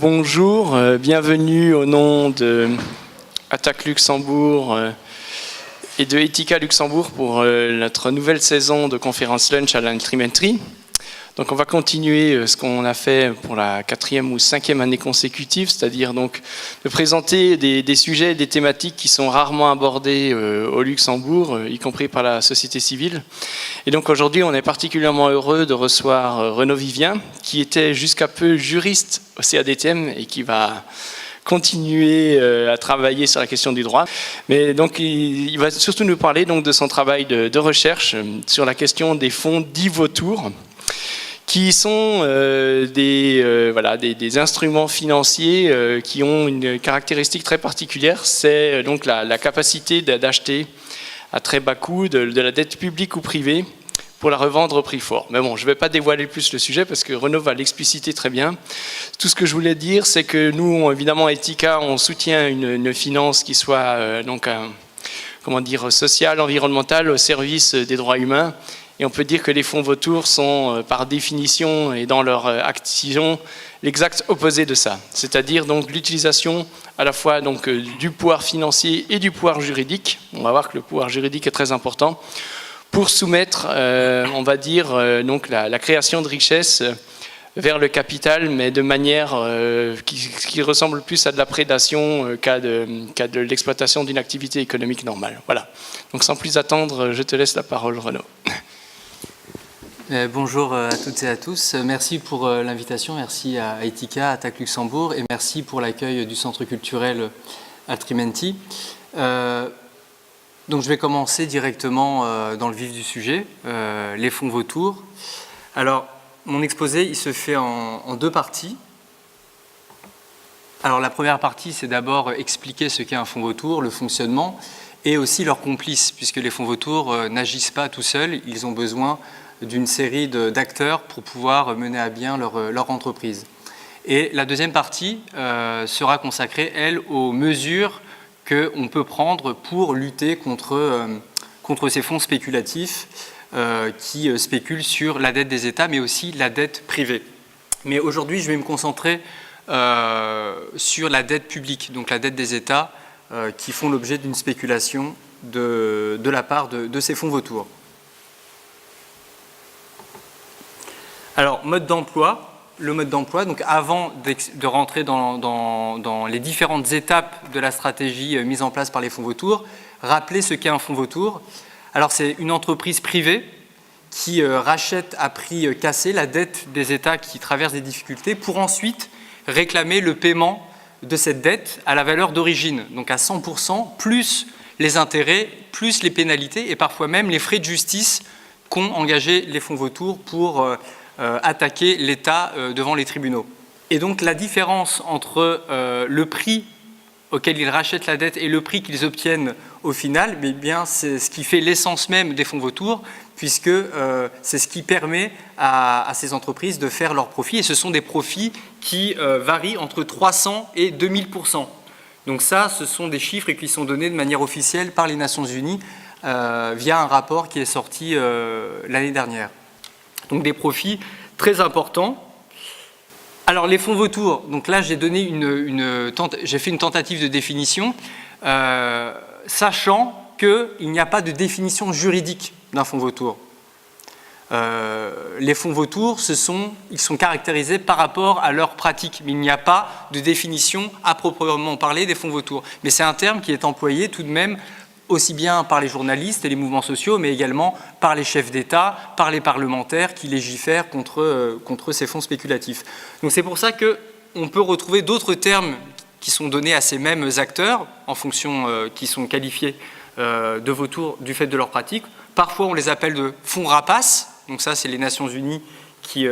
Bonjour, bienvenue au nom de Attaque Luxembourg et de Etika Luxembourg pour notre nouvelle saison de conférence lunch à l'Altrimentary. Donc on va continuer ce qu'on a fait pour la 4e ou 5e année consécutive, c'est-à-dire donc de présenter des sujets et des thématiques qui sont rarement abordés au Luxembourg, y compris par la société civile. Et donc aujourd'hui, on est particulièrement heureux de recevoir Renaud Vivien, qui était jusqu'à peu juriste au CADTM et qui va continuer à travailler sur la question du droit. Mais donc il va surtout nous parler donc de son travail de recherche sur la question des fonds dits vautours, qui sont des instruments financiers qui ont une caractéristique très particulière, c'est donc la capacité d'acheter à très bas coût de la dette publique ou privée pour la revendre au prix fort. Mais bon, je ne vais pas dévoiler plus le sujet parce que Renaud va l'expliciter très bien. Tout ce que je voulais dire, c'est que nous, évidemment, à Etika, on soutient une finance qui soit sociale, environnementale, au service des droits humains. Et on peut dire que les fonds vautours sont, par définition et dans leur action, l'exact opposé de ça. C'est-à-dire donc l'utilisation à la fois donc, du pouvoir financier et du pouvoir juridique. On va voir que le pouvoir juridique est très important pour soumettre, on va dire, donc la création de richesses vers le capital, mais de manière qui ressemble plus à de la prédation qu'à de l'exploitation d'une activité économique normale. Voilà. Donc sans plus attendre, je te laisse la parole, Renaud. Bonjour à toutes et à tous. Merci pour l'invitation, merci à Etika, Attaque Luxembourg, et merci pour l'accueil du centre culturel Altrimentary. Donc je vais commencer directement dans le vif du sujet, les fonds vautours. Alors, mon exposé, il se fait en deux parties. Alors la première partie, c'est d'abord expliquer ce qu'est un fonds vautour, le fonctionnement, et aussi leurs complices, puisque les fonds vautours n'agissent pas tout seuls, ils ont besoin d'une série d'acteurs pour pouvoir mener à bien leur entreprise. Et la deuxième partie sera consacrée, elle, aux mesures qu'on peut prendre pour lutter contre ces fonds spéculatifs qui spéculent sur la dette des États, mais aussi la dette privée. Mais aujourd'hui, je vais me concentrer sur la dette publique, donc la dette des États qui font l'objet d'une spéculation de la part de ces fonds vautours. Alors, mode d'emploi. Le mode d'emploi, donc avant de rentrer dans les différentes étapes de la stratégie mise en place par les fonds vautours, rappelez ce qu'est un fonds vautour. Alors, c'est une entreprise privée qui rachète à prix cassé la dette des États qui traversent des difficultés pour ensuite réclamer le paiement de cette dette à la valeur d'origine, donc à 100%, plus les intérêts, plus les pénalités et parfois même les frais de justice qu'ont engagé les fonds vautours pour attaquer l'État devant les tribunaux. Et donc la différence entre le prix auquel ils rachètent la dette et le prix qu'ils obtiennent au final, eh bien, c'est ce qui fait l'essence même des fonds vautours, puisque c'est ce qui permet à ces entreprises de faire leurs profits, et ce sont des profits qui varient entre 300 et 2000%. Donc ça, ce sont des chiffres qui sont donnés de manière officielle par les Nations Unies via un rapport qui est sorti l'année dernière. Donc des profits très importants. Alors les fonds vautours, donc là j'ai donné j'ai fait une tentative de définition, sachant qu'il n'y a pas de définition juridique d'un fonds vautour. Les fonds vautours, ils sont caractérisés par rapport à leur pratique, mais il n'y a pas de définition à proprement parler des fonds vautours. Mais c'est un terme qui est employé tout de même aussi bien par les journalistes et les mouvements sociaux, mais également par les chefs d'État, par les parlementaires qui légifèrent contre ces fonds spéculatifs. Donc c'est pour ça qu'on peut retrouver d'autres termes qui sont donnés à ces mêmes acteurs, en fonction qui sont qualifiés de vautours du fait de leur pratique. Parfois on les appelle de fonds rapaces, donc ça c'est les Nations Unies qui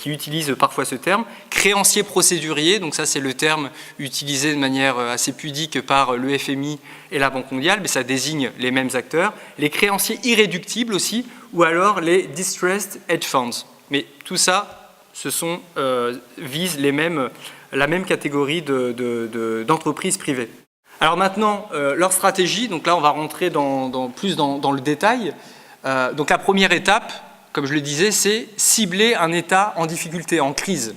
utilisent parfois ce terme. Créanciers procéduriers, donc ça c'est le terme utilisé de manière assez pudique par le FMI et la Banque mondiale, mais ça désigne les mêmes acteurs. Les créanciers irréductibles aussi, ou alors les distressed hedge funds. Mais tout ça, vise la même catégorie d'entreprises privées. Alors maintenant, leur stratégie, donc là on va rentrer plus dans le détail. Donc la première étape, comme je le disais, c'est cibler un État en difficulté, en crise.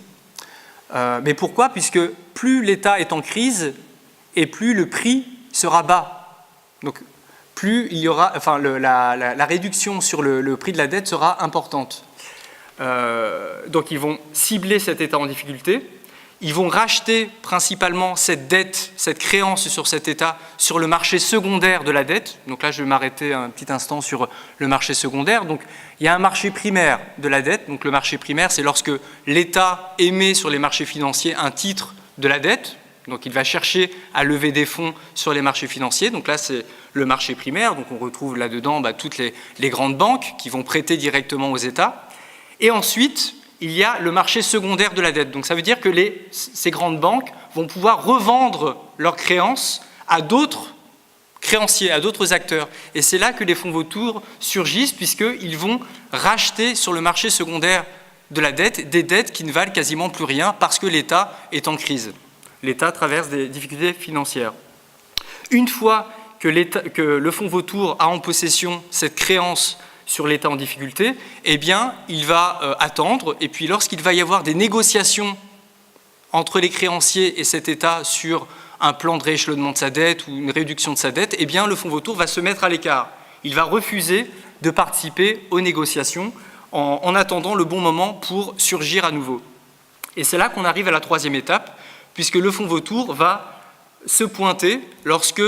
Mais pourquoi? Puisque plus l'État est en crise et plus le prix sera bas. Donc plus il y aura, enfin, la réduction sur le prix de la dette sera importante. Donc ils vont cibler cet État en difficulté. Ils vont racheter principalement cette dette, cette créance sur cet État sur le marché secondaire de la dette. Donc là, je vais m'arrêter un petit instant sur le marché secondaire. Donc il y a un marché primaire de la dette. Donc le marché primaire, c'est lorsque l'État émet sur les marchés financiers un titre de la dette. Donc il va chercher à lever des fonds sur les marchés financiers. Donc là, c'est le marché primaire. Donc on retrouve là-dedans toutes les grandes banques qui vont prêter directement aux États. Et ensuite, il y a le marché secondaire de la dette. Donc ça veut dire que ces grandes banques vont pouvoir revendre leurs créances à d'autres créanciers, à d'autres acteurs. Et c'est là que les fonds vautours surgissent, puisqu'ils vont racheter sur le marché secondaire de la dette des dettes qui ne valent quasiment plus rien parce que l'État est en crise. L'État traverse des difficultés financières. Une fois que le fonds vautour a en possession cette créance sur l'État en difficulté, eh bien, il va attendre, et puis lorsqu'il va y avoir des négociations entre les créanciers et cet État sur un plan de rééchelonnement de sa dette ou une réduction de sa dette, eh bien, le fonds vautour va se mettre à l'écart. Il va refuser de participer aux négociations en attendant le bon moment pour surgir à nouveau. Et c'est là qu'on arrive à la troisième étape, puisque le fonds vautour va se pointer lorsque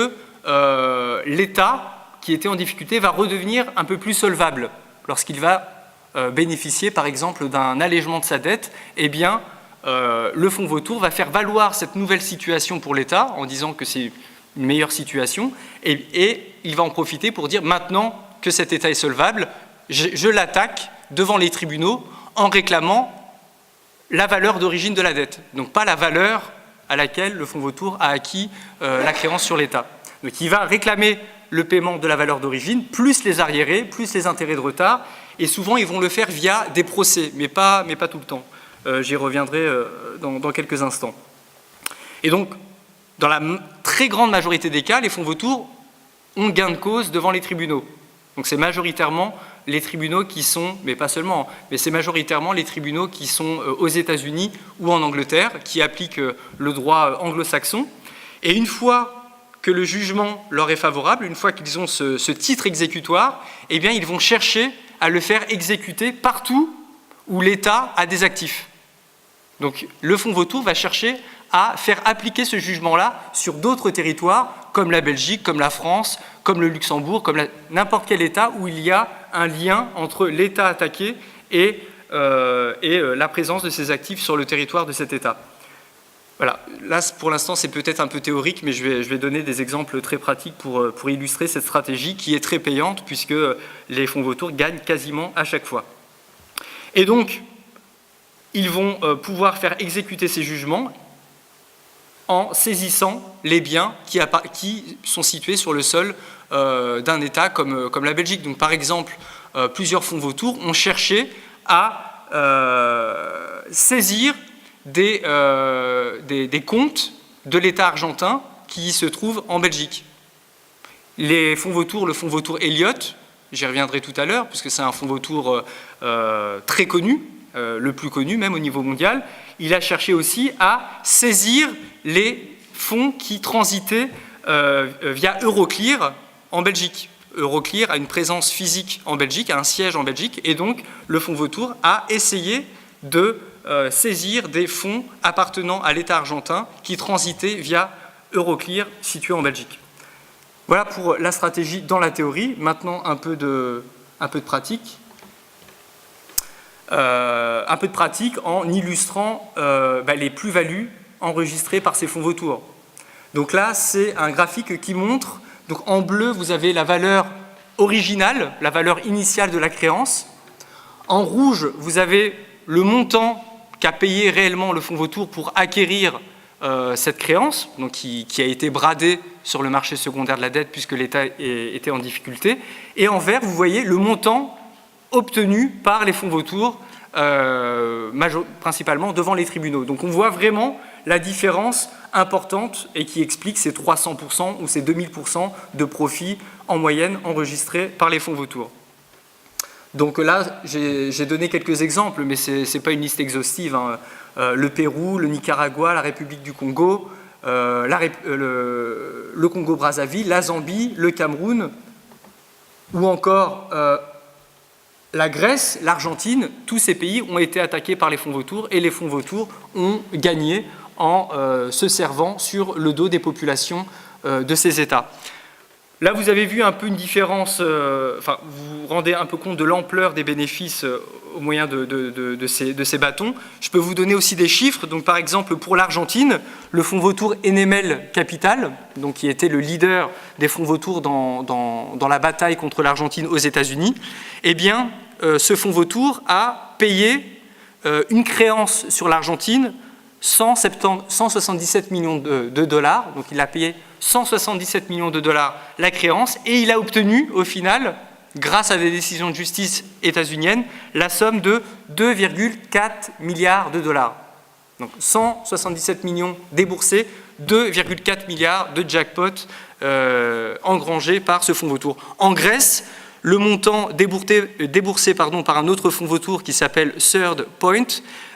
l'État qui était en difficulté va redevenir un peu plus solvable. Lorsqu'il va bénéficier, par exemple, d'un allègement de sa dette, eh bien, le fonds vautour va faire valoir cette nouvelle situation pour l'État en disant que c'est une meilleure situation, et il va en profiter pour dire maintenant que cet État est solvable, je l'attaque devant les tribunaux en réclamant la valeur d'origine de la dette, donc pas la valeur à laquelle le fonds vautour a acquis la créance sur l'État. Donc il va réclamer le paiement de la valeur d'origine, plus les arriérés, plus les intérêts de retard, et souvent ils vont le faire via des procès, mais pas tout le temps. J'y reviendrai dans quelques instants. Et donc, dans la très grande majorité des cas, les fonds vautours ont gain de cause devant les tribunaux. Donc c'est majoritairement les tribunaux qui sont, mais pas seulement, mais c'est majoritairement les tribunaux qui sont aux États-Unis ou en Angleterre, qui appliquent le droit anglo-saxon. Et une fois que le jugement leur est favorable, une fois qu'ils ont ce titre exécutoire, eh bien, ils vont chercher à le faire exécuter partout où l'État a des actifs. Donc, le fonds vautour va chercher à faire appliquer ce jugement-là sur d'autres territoires, comme la Belgique, comme la France, comme le Luxembourg, comme n'importe quel État où il y a un lien entre l'État attaqué et la présence de ses actifs sur le territoire de cet État. Voilà, là pour l'instant c'est peut-être un peu théorique, mais je vais donner des exemples très pratiques pour illustrer cette stratégie qui est très payante puisque les fonds vautours gagnent quasiment à chaque fois. Et donc, ils vont pouvoir faire exécuter ces jugements en saisissant les biens qui sont situés sur le sol d'un État comme la Belgique. Donc par exemple, plusieurs fonds vautours ont cherché à saisir des comptes de l'État argentin qui se trouvent en Belgique. Les fonds vautours, le fonds vautour Elliott, j'y reviendrai tout à l'heure, puisque c'est un fonds vautour très connu, le plus connu même au niveau mondial, il a cherché aussi à saisir les fonds qui transitaient via Euroclear en Belgique. Euroclear a une présence physique en Belgique, a un siège en Belgique, et donc le fonds vautour a essayé de saisir des fonds appartenant à l'État argentin qui transitaient via Euroclear situé en Belgique. Voilà pour la stratégie dans la théorie. Maintenant, un peu de pratique. Un peu de pratique en illustrant les plus-values enregistrées par ces fonds vautours. Donc là, c'est un graphique qui montre, donc en bleu, vous avez la valeur originale, la valeur initiale de la créance. En rouge, vous avez le montant qu'a payé réellement le fonds vautour pour acquérir cette créance, donc qui a été bradée sur le marché secondaire de la dette puisque l'État était en difficulté. Et en vert, vous voyez le montant obtenu par les fonds vautours, principalement devant les tribunaux. Donc on voit vraiment la différence importante et qui explique ces 300% ou ces 2000% de profit en moyenne enregistrés par les fonds vautours. Donc là, j'ai donné quelques exemples, mais ce n'est pas une liste exhaustive, hein. Le Pérou, le Nicaragua, la République du Congo, le Congo-Brazzaville, la Zambie, le Cameroun, ou encore la Grèce, l'Argentine. Tous ces pays ont été attaqués par les fonds vautours et les fonds vautours ont gagné en se servant sur le dos des populations de ces États. Là, vous avez vu un peu une différence, enfin, vous vous rendez un peu compte de l'ampleur des bénéfices au moyen de ces bâtons. Je peux vous donner aussi des chiffres. Donc, par exemple, pour l'Argentine, le fonds vautour Enemel Capital, donc, qui était le leader des fonds vautours dans la bataille contre l'Argentine aux États-Unis, eh bien, ce fonds vautour a payé une créance sur l'Argentine 177 millions de dollars. Donc, il a payé 177 millions de dollars la créance et il a obtenu au final, grâce à des décisions de justice états-uniennes, la somme de 2,4 milliards de dollars. Donc 177 millions déboursés, 2,4 milliards de jackpot engrangés par ce fonds vautour. En Grèce, le montant déboursé par un autre fonds vautour qui s'appelle Third Point,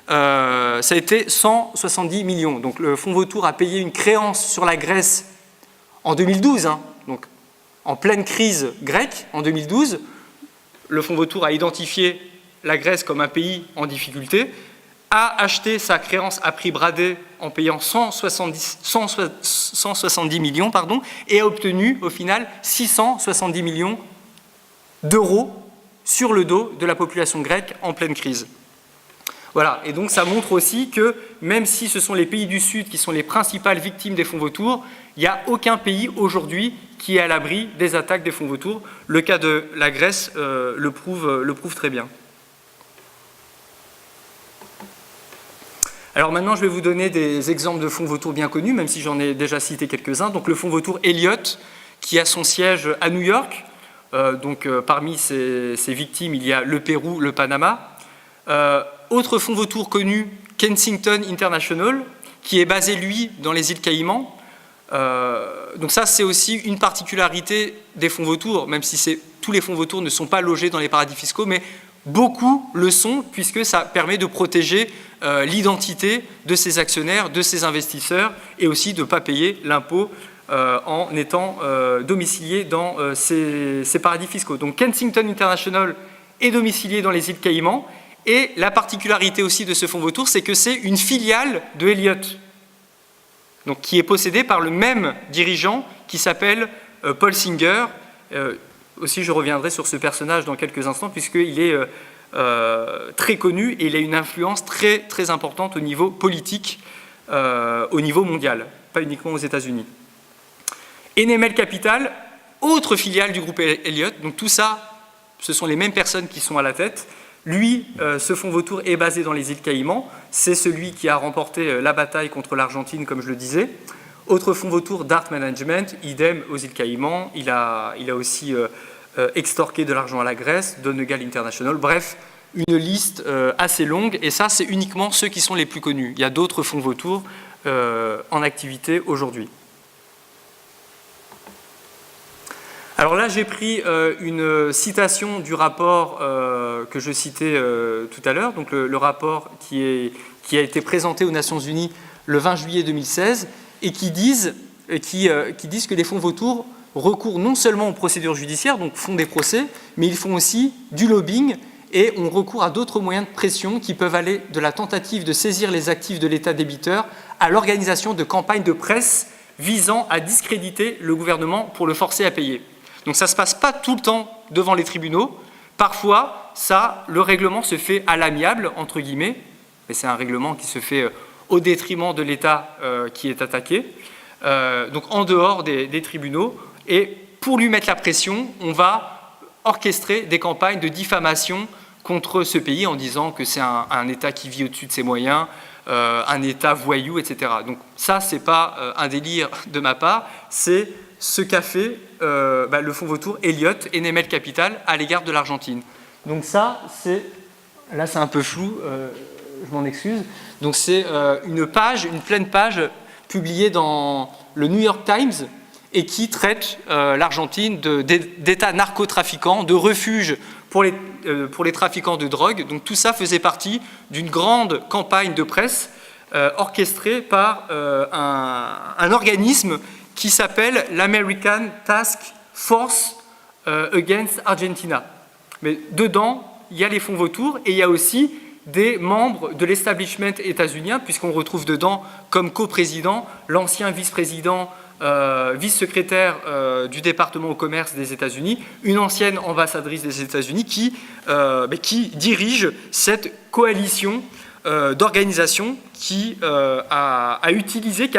ça a été 170 millions. Donc le fonds vautour a payé une créance sur la Grèce en 2012, hein, donc en pleine crise grecque, en 2012, le fonds vautour a identifié la Grèce comme un pays en difficulté, a acheté sa créance à prix bradé en payant 170 millions et a obtenu au final 670 millions d'euros sur le dos de la population grecque en pleine crise. Voilà, et donc ça montre aussi que même si ce sont les pays du Sud qui sont les principales victimes des fonds vautours, il n'y a aucun pays aujourd'hui qui est à l'abri des attaques des fonds vautours. Le cas de la Grèce le prouve très bien. Alors maintenant, je vais vous donner des exemples de fonds vautours bien connus, même si j'en ai déjà cité quelques-uns. Donc le fonds vautour Elliott, qui a son siège à New York. Parmi ses victimes, il y a le Pérou, le Panama. Autre fonds vautour connu, Kensington International, qui est basé, lui, dans les îles Caïmans. Donc ça, c'est aussi une particularité des fonds vautours, même si tous les fonds vautours ne sont pas logés dans les paradis fiscaux, mais beaucoup le sont, puisque ça permet de protéger l'identité de ses actionnaires, de ses investisseurs, et aussi de ne pas payer l'impôt en étant domicilié dans ces paradis fiscaux. Donc Kensington International est domicilié dans les îles Caïmans, et la particularité aussi de ce fonds vautour, c'est que c'est une filiale de Elliott, donc qui est possédée par le même dirigeant qui s'appelle Paul Singer. Aussi, je reviendrai sur ce personnage dans quelques instants, puisqu'il est très connu et il a une influence très, très importante au niveau politique, au niveau mondial, pas uniquement aux États-Unis. Enemel Capital, autre filiale du groupe Elliott, donc tout ça, ce sont les mêmes personnes qui sont à la tête. Lui, ce fonds vautour est basé dans les îles Caïmans. C'est celui qui a remporté la bataille contre l'Argentine, comme je le disais. Autre fonds vautour, Dart Management, idem aux îles Caïmans. Il a aussi extorqué de l'argent à la Grèce, Donegal International. Bref, une liste assez longue. Et ça, c'est uniquement ceux qui sont les plus connus. Il y a d'autres fonds vautours en activité aujourd'hui. Alors là, j'ai pris une citation du rapport que je citais tout à l'heure, donc le rapport qui a été présenté aux Nations Unies le 20 juillet 2016, et qui disent que les fonds vautours recourent non seulement aux procédures judiciaires, donc font des procès, mais ils font aussi du lobbying et ont recours à d'autres moyens de pression qui peuvent aller de la tentative de saisir les actifs de l'État débiteur à l'organisation de campagnes de presse visant à discréditer le gouvernement pour le forcer à payer. Donc ça ne se passe pas tout le temps devant les tribunaux. Parfois, le règlement se fait à l'amiable, entre guillemets, mais c'est un règlement qui se fait au détriment de l'État qui est attaqué, donc en dehors des tribunaux. Et pour lui mettre la pression, on va orchestrer des campagnes de diffamation contre ce pays en disant que c'est un État qui vit au-dessus de ses moyens, un État voyou, etc. Donc ça, ce n'est pas un délire de ma part, c'est ce qu'a fait le fonds vautour Elliott, Enemel Capital, à l'égard de l'Argentine. Donc ça, là c'est un peu flou, je m'en excuse. Donc c'est une pleine page publiée dans le New York Times et qui traite l'Argentine d'État narcotrafiquant, de refuge pour les trafiquants de drogue. Donc tout ça faisait partie d'une grande campagne de presse orchestrée par un organisme qui s'appelle l'American Task Force Against Argentina. Mais dedans, il y a les fonds vautours et il y a aussi des membres de l'establishment états-unien, puisqu'on retrouve dedans comme coprésident l'ancien vice-président, vice-secrétaire du département au commerce des États-Unis, une ancienne ambassadrice des États-Unis qui dirige cette coalition d'organisations qui a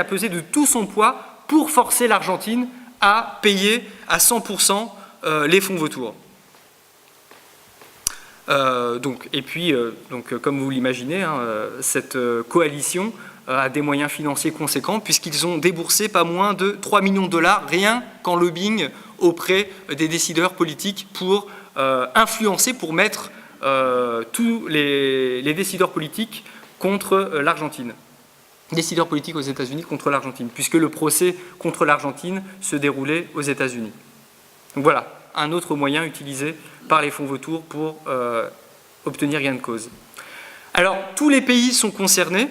pesé de tout son poids pour forcer l'Argentine à payer à 100% les fonds vautours. Comme vous l'imaginez, cette coalition a des moyens financiers conséquents puisqu'ils ont déboursé pas moins de 3 millions de dollars rien qu'en lobbying auprès des décideurs politiques pour influencer, pour mettre tous les décideurs politiques contre l'Argentine. Décideurs politiques aux États-Unis contre l'Argentine, puisque le procès contre l'Argentine se déroulait aux États-Unis. Donc voilà, un autre moyen utilisé par les fonds vautours pour obtenir gain de cause. Alors, tous les pays sont concernés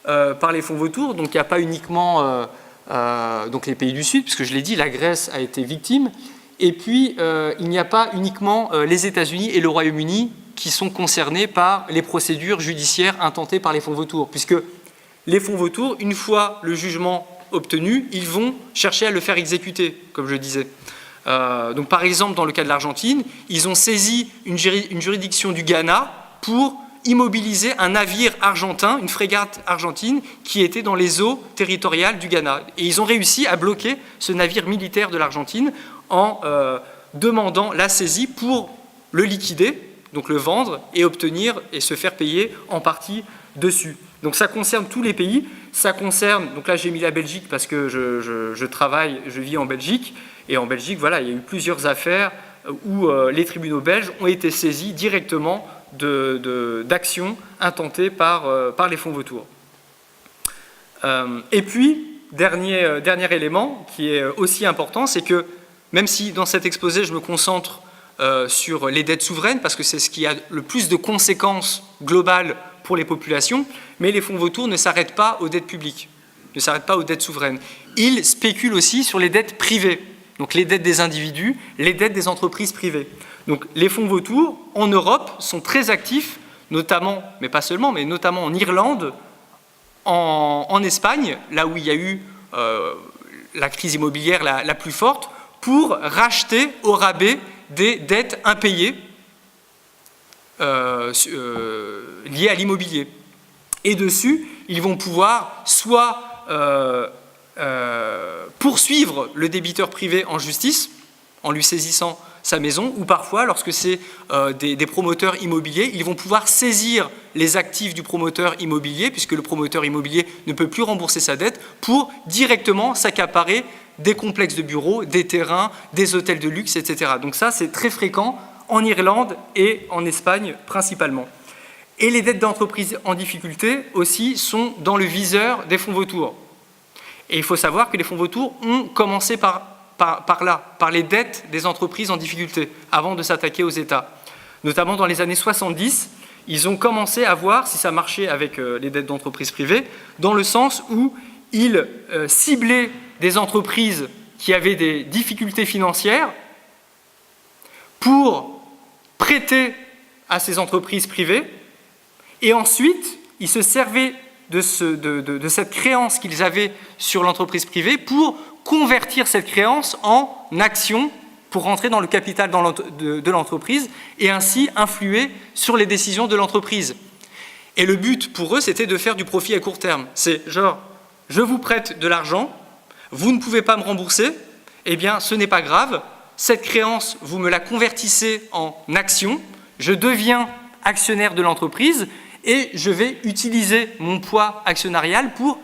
par les fonds vautours, donc il n'y a pas uniquement donc les pays du Sud, puisque je l'ai dit, la Grèce a été victime, et puis il n'y a pas uniquement les États-Unis et le Royaume-Uni qui sont concernés par les procédures judiciaires intentées par les fonds vautours, puisque les fonds vautours, une fois le jugement obtenu, ils vont chercher à le faire exécuter, comme je disais. Donc, par exemple, dans le cas de l'Argentine, ils ont saisi une juridiction du Ghana pour immobiliser un navire argentin, une frégate argentine, qui était dans les eaux territoriales du Ghana. Et ils ont réussi à bloquer ce navire militaire de l'Argentine en demandant la saisie pour le liquider, donc le vendre, et obtenir et se faire payer en partie dessus. Donc ça concerne tous les pays, ça concerne, donc là j'ai mis la Belgique parce que je vis en Belgique, et en Belgique, voilà, il y a eu plusieurs affaires où les tribunaux belges ont été saisis directement d'actions intentées par les fonds vautours. Et puis, dernier élément qui est aussi important, c'est que même si dans cet exposé je me concentre sur les dettes souveraines, parce que c'est ce qui a le plus de conséquences globales pour les populations, mais les fonds vautours ne s'arrêtent pas aux dettes publiques, ne s'arrêtent pas aux dettes souveraines. Ils spéculent aussi sur les dettes privées, donc les dettes des individus, les dettes des entreprises privées. Donc les fonds vautours, en Europe, sont très actifs, notamment, mais pas seulement, mais notamment en Irlande, en Espagne, là où il y a eu la crise immobilière la plus forte, pour racheter au rabais des dettes impayées liées à l'immobilier. Et dessus, ils vont pouvoir soit poursuivre le débiteur privé en justice, en lui saisissant sa maison, ou parfois, lorsque c'est des promoteurs immobiliers, ils vont pouvoir saisir les actifs du promoteur immobilier, puisque le promoteur immobilier ne peut plus rembourser sa dette, pour directement s'accaparer des complexes de bureaux, des terrains, des hôtels de luxe, etc. Donc ça, c'est très fréquent en Irlande et en Espagne principalement. Et les dettes d'entreprises en difficulté aussi sont dans le viseur des fonds vautours. Et il faut savoir que les fonds vautours ont commencé par les dettes des entreprises en difficulté, avant de s'attaquer aux États. Notamment dans les années 70, ils ont commencé à voir si ça marchait avec les dettes d'entreprises privées, dans le sens où ils ciblaient des entreprises qui avaient des difficultés financières pour prêter à ces entreprises privées, et ensuite, ils se servaient de cette créance qu'ils avaient sur l'entreprise privée pour convertir cette créance en actions pour rentrer dans le capital de l'entreprise et ainsi influer sur les décisions de l'entreprise. Et le but pour eux, c'était de faire du profit à court terme. C'est genre, je vous prête de l'argent, vous ne pouvez pas me rembourser, eh bien ce n'est pas grave, cette créance, vous me la convertissez en actions, je deviens actionnaire de l'entreprise et je vais utiliser mon poids actionnarial pour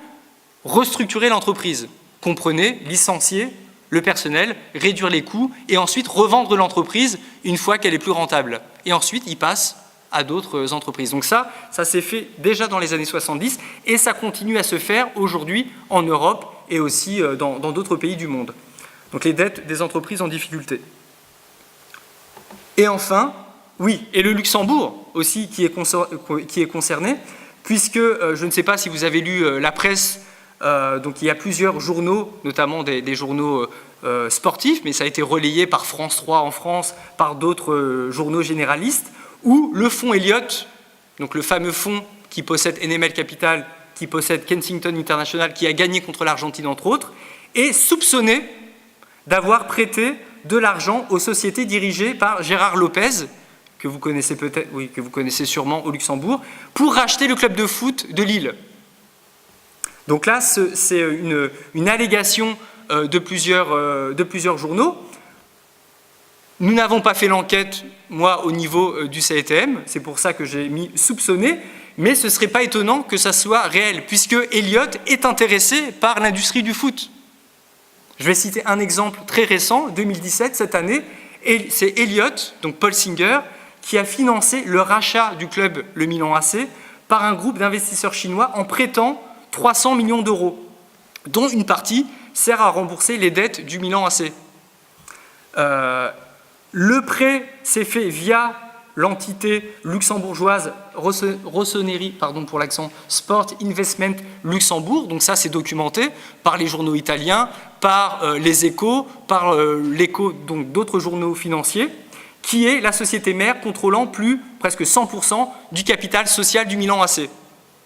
restructurer l'entreprise. Comprenez, licencier le personnel, réduire les coûts et ensuite revendre l'entreprise une fois qu'elle est plus rentable. Et ensuite, ils passent à d'autres entreprises. Donc ça s'est fait déjà dans les années 70 et ça continue à se faire aujourd'hui en Europe et aussi dans d'autres pays du monde. Donc les dettes des entreprises en difficulté. Et enfin, oui, et le Luxembourg aussi qui est concerné, puisque je ne sais pas si vous avez lu la presse, donc il y a plusieurs journaux, notamment des journaux sportifs, mais ça a été relayé par France 3 en France, par d'autres journaux généralistes, où le fonds Elliott, donc le fameux fonds qui possède NML Capital, qui possède Kensington International, qui a gagné contre l'Argentine entre autres, est soupçonné d'avoir prêté de l'argent aux sociétés dirigées par Gérard Lopez, que vous connaissez peut-être, oui, que vous connaissez sûrement au Luxembourg, pour racheter le club de foot de Lille. Donc là, c'est une allégation de plusieurs journaux. Nous n'avons pas fait l'enquête, moi, au niveau du CETM, c'est pour ça que j'ai mis soupçonné, mais ce ne serait pas étonnant que ça soit réel, puisque Elliott est intéressé par l'industrie du foot. Je vais citer un exemple très récent, 2017, cette année, et c'est Elliott, donc Paul Singer, qui a financé le rachat du club, le Milan AC, par un groupe d'investisseurs chinois en prêtant 300 millions d'euros, dont une partie sert à rembourser les dettes du Milan AC. Le prêt s'est fait via l'entité luxembourgeoise Rossoneri, pardon pour l'accent, Sport Investment Luxembourg, donc ça c'est documenté par les journaux italiens, par les Échos, par l'Écho, donc d'autres journaux financiers, qui est la société mère contrôlant presque 100% du capital social du Milan AC.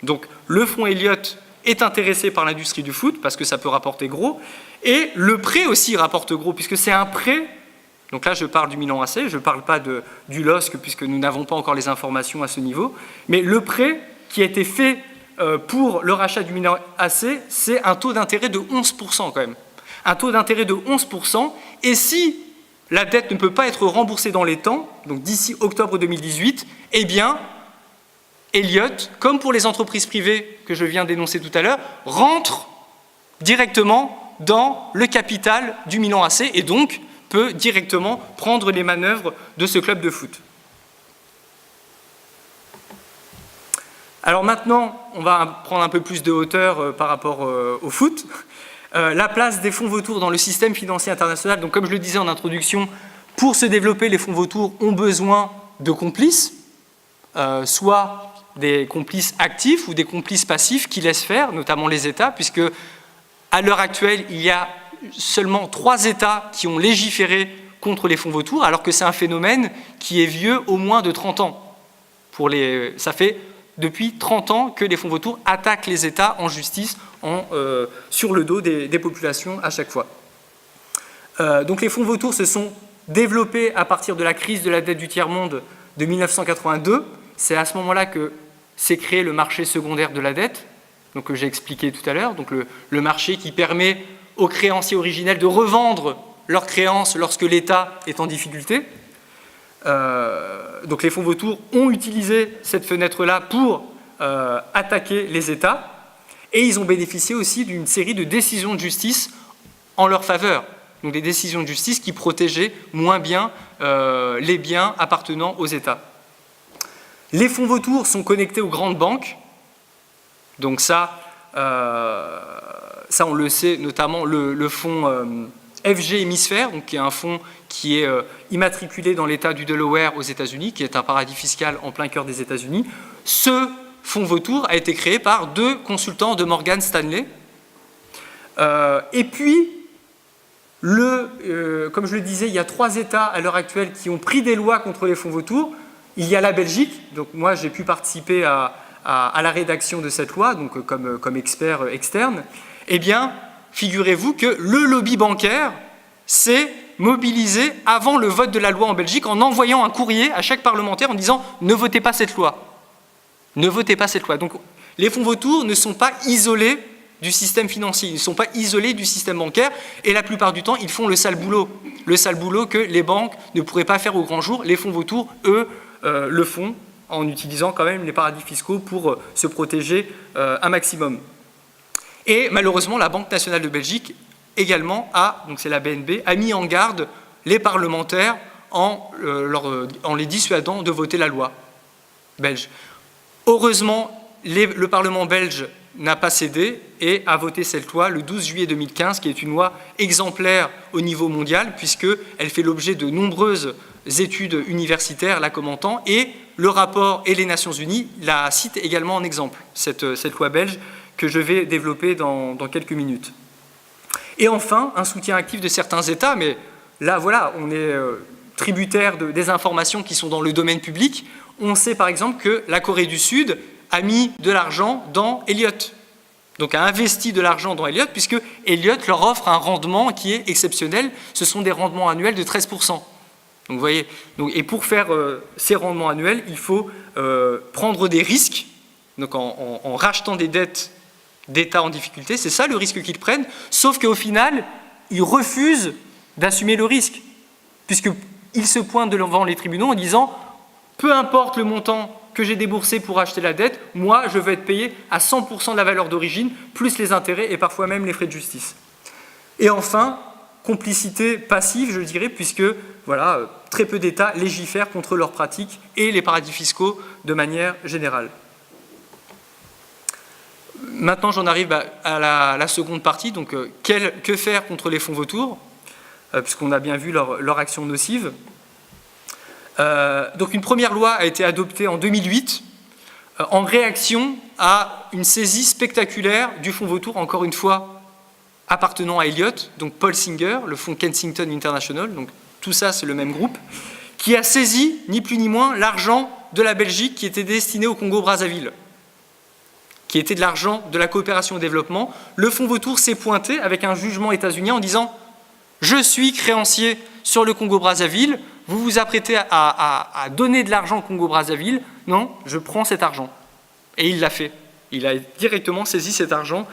Donc le fonds Elliott est intéressé par l'industrie du foot, parce que ça peut rapporter gros, et le prêt aussi rapporte gros, puisque c'est un prêt. Donc là, je parle du Milan AC, je ne parle pas du LOSC, puisque nous n'avons pas encore les informations à ce niveau. Mais le prêt qui a été fait pour le rachat du Milan AC, c'est un taux d'intérêt de 11% quand même. Un taux d'intérêt de 11%. Et si la dette ne peut pas être remboursée dans les temps, donc d'ici octobre 2018, eh bien, Elliott, comme pour les entreprises privées que je viens d'énoncer tout à l'heure, rentre directement dans le capital du Milan AC et donc peut directement prendre les manœuvres de ce club de foot. Alors maintenant, on va prendre un peu plus de hauteur par rapport au foot. La place des fonds vautours dans le système financier international. Donc comme je le disais en introduction, pour se développer, les fonds vautours ont besoin de complices, soit des complices actifs ou des complices passifs qui laissent faire, notamment les États, puisque à l'heure actuelle, il y a seulement 3 États qui ont légiféré contre les fonds vautours, alors que c'est un phénomène qui est vieux au moins de 30 ans. Ça fait depuis 30 ans que les fonds vautours attaquent les États en justice sur le dos des populations à chaque fois. Donc les fonds vautours se sont développés à partir de la crise de la dette du tiers-monde de 1982. C'est à ce moment-là que s'est créé le marché secondaire de la dette, donc, que j'ai expliqué tout à l'heure, donc le marché qui permet aux créanciers originels de revendre leurs créances lorsque l'État est en difficulté. Donc les fonds vautours ont utilisé cette fenêtre-là pour attaquer les États et ils ont bénéficié aussi d'une série de décisions de justice en leur faveur. Donc des décisions de justice qui protégeaient moins bien les biens appartenant aux États. Les fonds vautours sont connectés aux grandes banques. Donc ça on le sait, notamment le fonds FG Hémisphère, donc qui est un fonds qui est immatriculé dans l'État du Delaware aux États-Unis, qui est un paradis fiscal en plein cœur des États-Unis. Ce fonds vautour a été créé par 2 consultants de Morgan Stanley. Et puis, comme je le disais, il y a 3 États à l'heure actuelle qui ont pris des lois contre les fonds vautours. Il y a la Belgique, donc moi j'ai pu participer à la rédaction de cette loi, donc comme expert externe. Eh bien, figurez-vous que le lobby bancaire s'est mobilisé avant le vote de la loi en Belgique en envoyant un courrier à chaque parlementaire en disant « Ne votez pas cette loi ». Ne votez pas cette loi. Donc les fonds vautours ne sont pas isolés du système financier, ils ne sont pas isolés du système bancaire et la plupart du temps, ils font le sale boulot. Le sale boulot que les banques ne pourraient pas faire au grand jour. Les fonds vautours, eux, le font en utilisant quand même les paradis fiscaux pour se protéger un maximum. Et malheureusement, la Banque nationale de Belgique également donc c'est la BNB, a mis en garde les parlementaires en les dissuadant de voter la loi belge. Heureusement, le Parlement belge n'a pas cédé et a voté cette loi le 12 juillet 2015, qui est une loi exemplaire au niveau mondial, puisqu'elle fait l'objet de nombreuses études universitaires la commentant, et le rapport et les Nations Unies la citent également en exemple, cette loi belge que je vais développer dans quelques minutes. Et enfin, un soutien actif de certains États, mais là, voilà, on est tributaire des informations qui sont dans le domaine public. On sait par exemple que la Corée du Sud a mis de l'argent dans Elliott, donc a investi de l'argent dans Elliott, puisque Elliott leur offre un rendement qui est exceptionnel. Ce sont des rendements annuels de 13%. Donc vous voyez, et pour faire ces rendements annuels, il faut prendre des risques, donc en rachetant des dettes d'États en difficulté, c'est ça le risque qu'ils prennent, sauf qu'au final, ils refusent d'assumer le risque, puisqu'ils se pointent devant les tribunaux en disant « peu importe le montant que j'ai déboursé pour acheter la dette, moi je veux être payé à 100% de la valeur d'origine, plus les intérêts et parfois même les frais de justice ». Et enfin, complicité passive, je dirais, puisque voilà, très peu d'États légifèrent contre leurs pratiques et les paradis fiscaux de manière générale. Maintenant, j'en arrive à la seconde partie, donc que faire contre les fonds vautours, puisqu'on a bien vu leur action nocive. Donc une première loi a été adoptée en 2008 en réaction à une saisie spectaculaire du fonds vautour, encore une fois appartenant à Elliott, donc Paul Singer, le fonds Kensington International, donc tout ça c'est le même groupe, qui a saisi ni plus ni moins l'argent de la Belgique qui était destiné au Congo-Brazzaville, qui était de l'argent de la coopération au développement. Le fonds vautour s'est pointé avec un jugement états-unien en disant « Je suis créancier sur le Congo-Brazzaville, vous vous apprêtez à donner de l'argent au Congo-Brazzaville, non, je prends cet argent. » Et il l'a fait. Il a directement saisi cet argent.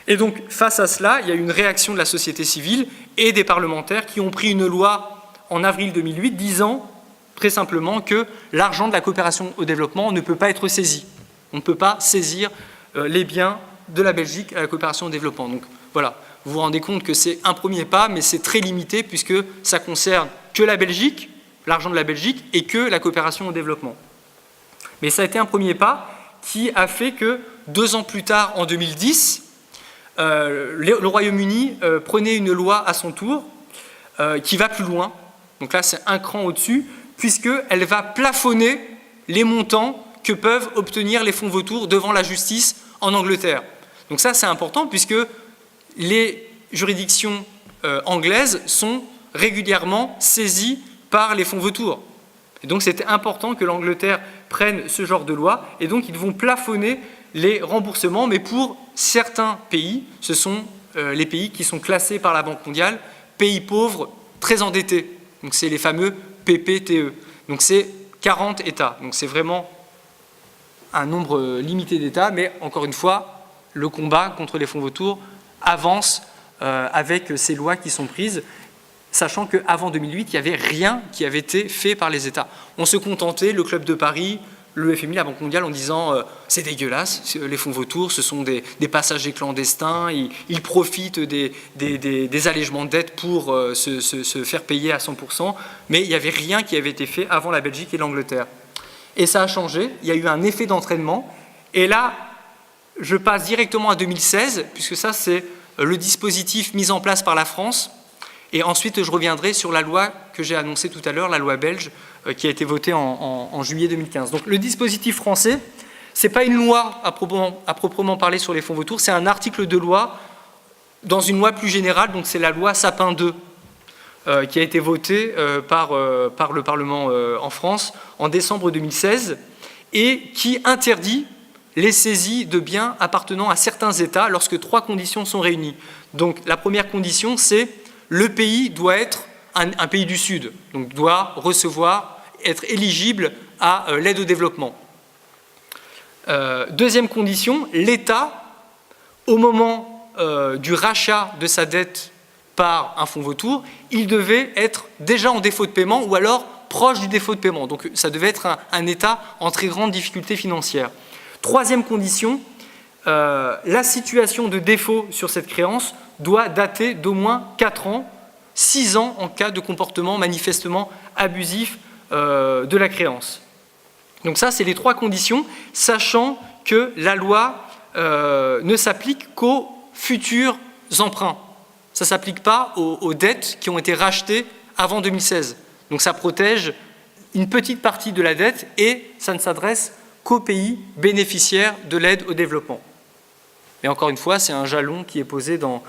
Et donc, face à cela, il y a eu une réaction de la société civile et des parlementaires qui ont pris une loi en avril 2008 disant très simplement que l'argent de la coopération au développement ne peut pas être saisi. On ne peut pas saisir les biens de la Belgique à la coopération au développement. Donc voilà, vous vous rendez compte que c'est un premier pas, mais c'est très limité puisque ça concerne que la Belgique, l'argent de la Belgique, et que la coopération au développement. Mais ça a été un premier pas qui a fait que 2 ans plus tard, en 2010, le Royaume-Uni prenait une loi à son tour qui va plus loin. Donc là, c'est un cran au-dessus, puisqu'elle va plafonner les montants que peuvent obtenir les fonds vautours devant la justice en Angleterre. Donc ça, c'est important, puisque les juridictions anglaises sont régulièrement saisies par les fonds vautours. Et donc c'était important que l'Angleterre prenne ce genre de loi, et donc ils vont plafonner les remboursements, mais pour certains pays, ce sont les pays qui sont classés par la Banque mondiale, pays pauvres très endettés. Donc c'est les fameux PPTE. Donc c'est 40 États. Donc c'est vraiment un nombre limité d'États, mais encore une fois, le combat contre les fonds vautours avance avec ces lois qui sont prises, sachant qu'avant 2008, il n'y avait rien qui avait été fait par les États. On se contentait, le Club de Paris, le FMI, la Banque mondiale, en disant c'est dégueulasse, les fonds vautours, ce sont des passagers clandestins, ils profitent des allègements de dette pour se faire payer à 100%, mais il n'y avait rien qui avait été fait avant la Belgique et l'Angleterre. Et ça a changé, il y a eu un effet d'entraînement, et là, je passe directement à 2016, puisque ça, c'est le dispositif mis en place par la France. Et ensuite, je reviendrai sur la loi que j'ai annoncée tout à l'heure, la loi belge, qui a été votée en juillet 2015. Donc le dispositif français, ce n'est pas une loi à proprement parler sur les fonds vautours, c'est un article de loi dans une loi plus générale, donc c'est la loi Sapin 2, qui a été votée par le Parlement en France en décembre 2016, et qui interdit les saisies de biens appartenant à certains États lorsque 3 conditions sont réunies. Donc la première condition, c'est le pays doit être un pays du Sud, donc doit recevoir, être éligible à l'aide au développement. Deuxième condition, l'État, au moment du rachat de sa dette par un fonds vautour, il devait être déjà en défaut de paiement ou alors proche du défaut de paiement. Donc ça devait être un État en très grande difficulté financière. Troisième condition, la situation de défaut sur cette créance doit dater d'au moins 4 ans, 6 ans en cas de comportement manifestement abusif de la créance. Donc ça, c'est les 3 conditions, sachant que la loi ne s'applique qu'aux futurs emprunts. Ça ne s'applique pas aux dettes qui ont été rachetées avant 2016. Donc ça protège une petite partie de la dette et ça ne s'adresse qu'aux pays bénéficiaires de l'aide au développement. Mais encore une fois, c'est un jalon qui est posé dans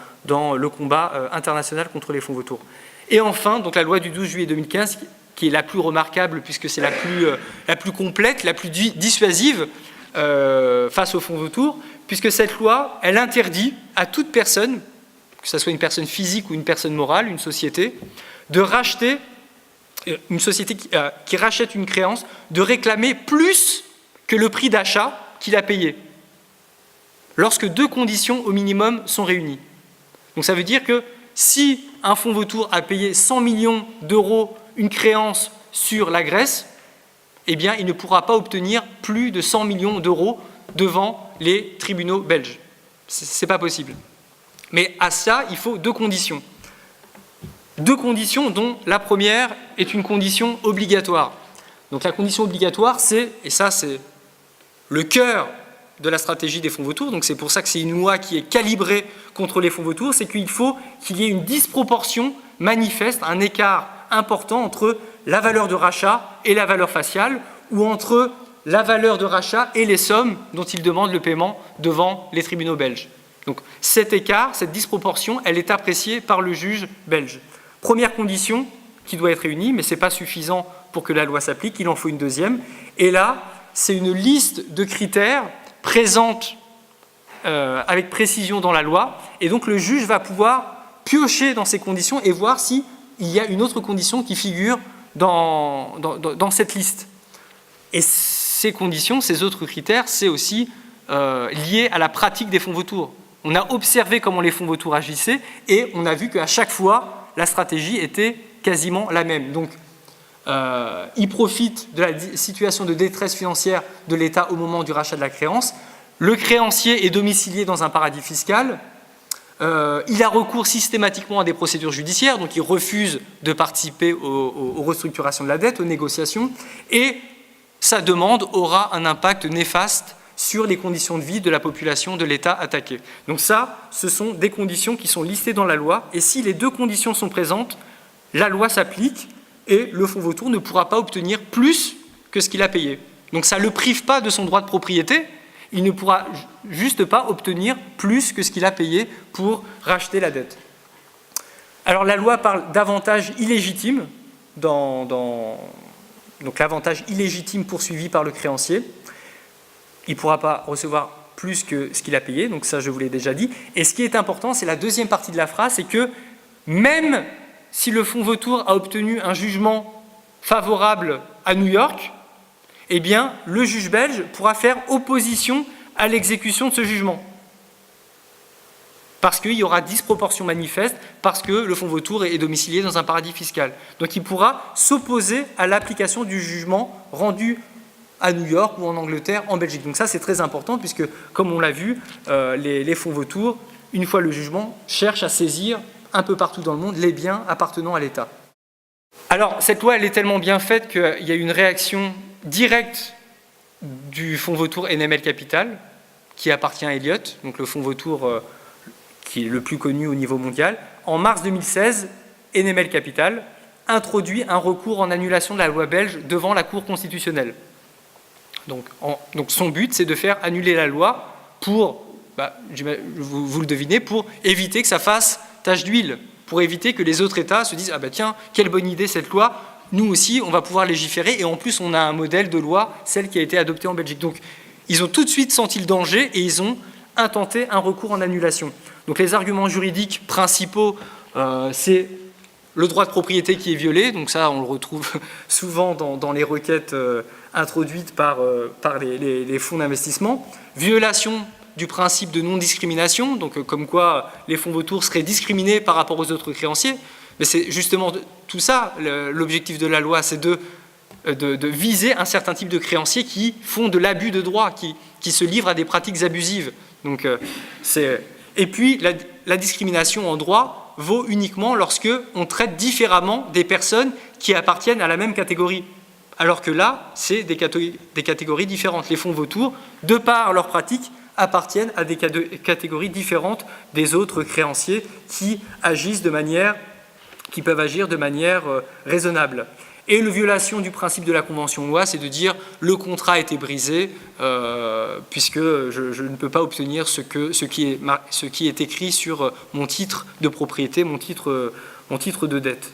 le combat international contre les fonds vautours. Et enfin, donc la loi du 12 juillet 2015, qui est la plus remarquable puisque c'est la plus complète, la plus dissuasive face aux fonds vautours, puisque cette loi, elle interdit à toute personne, que ce soit une personne physique ou une personne morale, une société, de racheter, une société qui rachète une créance, de réclamer plus que le prix d'achat qu'il a payé, lorsque deux conditions au minimum sont réunies. Donc ça veut dire que si un fonds vautour a payé 100 millions d'euros une créance sur la Grèce, eh bien, il ne pourra pas obtenir plus de 100 millions d'euros devant les tribunaux belges. Ce n'est pas possible. Mais à ça, il faut deux conditions. Deux conditions dont la première est une condition obligatoire. Donc la condition obligatoire, c'est, et ça c'est le cœur de la stratégie des fonds vautours, donc c'est pour ça que c'est une loi qui est calibrée contre les fonds vautours, c'est qu'il faut qu'il y ait une disproportion manifeste, un écart important entre la valeur de rachat et la valeur faciale, ou entre la valeur de rachat et les sommes dont ils demandent le paiement devant les tribunaux belges. Donc cet écart, cette disproportion, elle est appréciée par le juge belge. Première condition qui doit être réunie, mais ce n'est pas suffisant pour que la loi s'applique, il en faut une deuxième. Et là, c'est une liste de critères présente avec précision dans la loi, et donc le juge va pouvoir piocher dans ces conditions et voir s'il y a une autre condition qui figure dans cette liste. Et ces conditions, ces autres critères, c'est aussi lié à la pratique des fonds vautours. On a observé comment les fonds vautours agissaient et on a vu qu'à chaque fois, la stratégie était quasiment la même. Donc, ils profitent de la situation de détresse financière de l'État au moment du rachat de la créance. Le créancier est domicilié dans un paradis fiscal. Il a recours systématiquement à des procédures judiciaires, donc il refuse de participer aux restructurations de la dette, aux négociations, et sa demande aura un impact néfaste sur les conditions de vie de la population de l'État attaqué. Donc ça, ce sont des conditions qui sont listées dans la loi, et si les deux conditions sont présentes, la loi s'applique, et le fonds vautour ne pourra pas obtenir plus que ce qu'il a payé. Donc ça ne le prive pas de son droit de propriété, il ne pourra juste pas obtenir plus que ce qu'il a payé pour racheter la dette. Alors la loi parle d'avantage illégitime, donc l'avantage illégitime poursuivi par le créancier. Il ne pourra pas recevoir plus que ce qu'il a payé, donc ça je vous l'ai déjà dit. Et ce qui est important, c'est la deuxième partie de la phrase, c'est que même si le fonds vautour a obtenu un jugement favorable à New York, eh bien, le juge belge pourra faire opposition à l'exécution de ce jugement. Parce qu'il y aura disproportion manifeste, parce que le fonds vautour est domicilié dans un paradis fiscal. Donc il pourra s'opposer à l'application du jugement rendu à New York ou en Angleterre, en Belgique. Donc ça, c'est très important, puisque, comme on l'a vu, les fonds vautours, une fois le jugement, cherchent à saisir un peu partout dans le monde les biens appartenant à l'État. Alors, cette loi, elle est tellement bien faite qu'il y a une réaction directe du fonds vautour NML Capital, qui appartient à Elliott, donc le fonds vautour qui est le plus connu au niveau mondial. En mars 2016, NML Capital introduit un recours en annulation de la loi belge devant la Cour constitutionnelle. Donc son but, c'est de faire annuler la loi pour, vous le devinez, pour éviter que ça fasse tache d'huile, pour éviter que les autres États se disent « Ah ben tiens, quelle bonne idée cette loi, nous aussi, on va pouvoir légiférer, et en plus, on a un modèle de loi, celle qui a été adoptée en Belgique. » Donc, ils ont tout de suite senti le danger et ils ont intenté un recours en annulation. Donc, les arguments juridiques principaux, c'est le droit de propriété qui est violé, donc ça, on le retrouve souvent dans les requêtes introduites par les fonds d'investissement. Violation du principe de non-discrimination, donc comme quoi les fonds vautours seraient discriminés par rapport aux autres créanciers. Mais c'est justement tout ça, l'objectif de la loi, c'est de viser un certain type de créanciers qui font de l'abus de droit, qui se livrent à des pratiques abusives. Donc, et puis, la discrimination en droit vaut uniquement lorsque on traite différemment des personnes qui appartiennent à la même catégorie. Alors que là, c'est des catégories différentes. Les fonds vautours, de par leur pratique, appartiennent à des catégories différentes des autres créanciers qui peuvent agir de manière raisonnable. Et la violation du principe de la convention loi, c'est de dire le contrat a été brisé puisque je ne peux pas obtenir ce qui est écrit sur mon titre de propriété, mon titre de dette.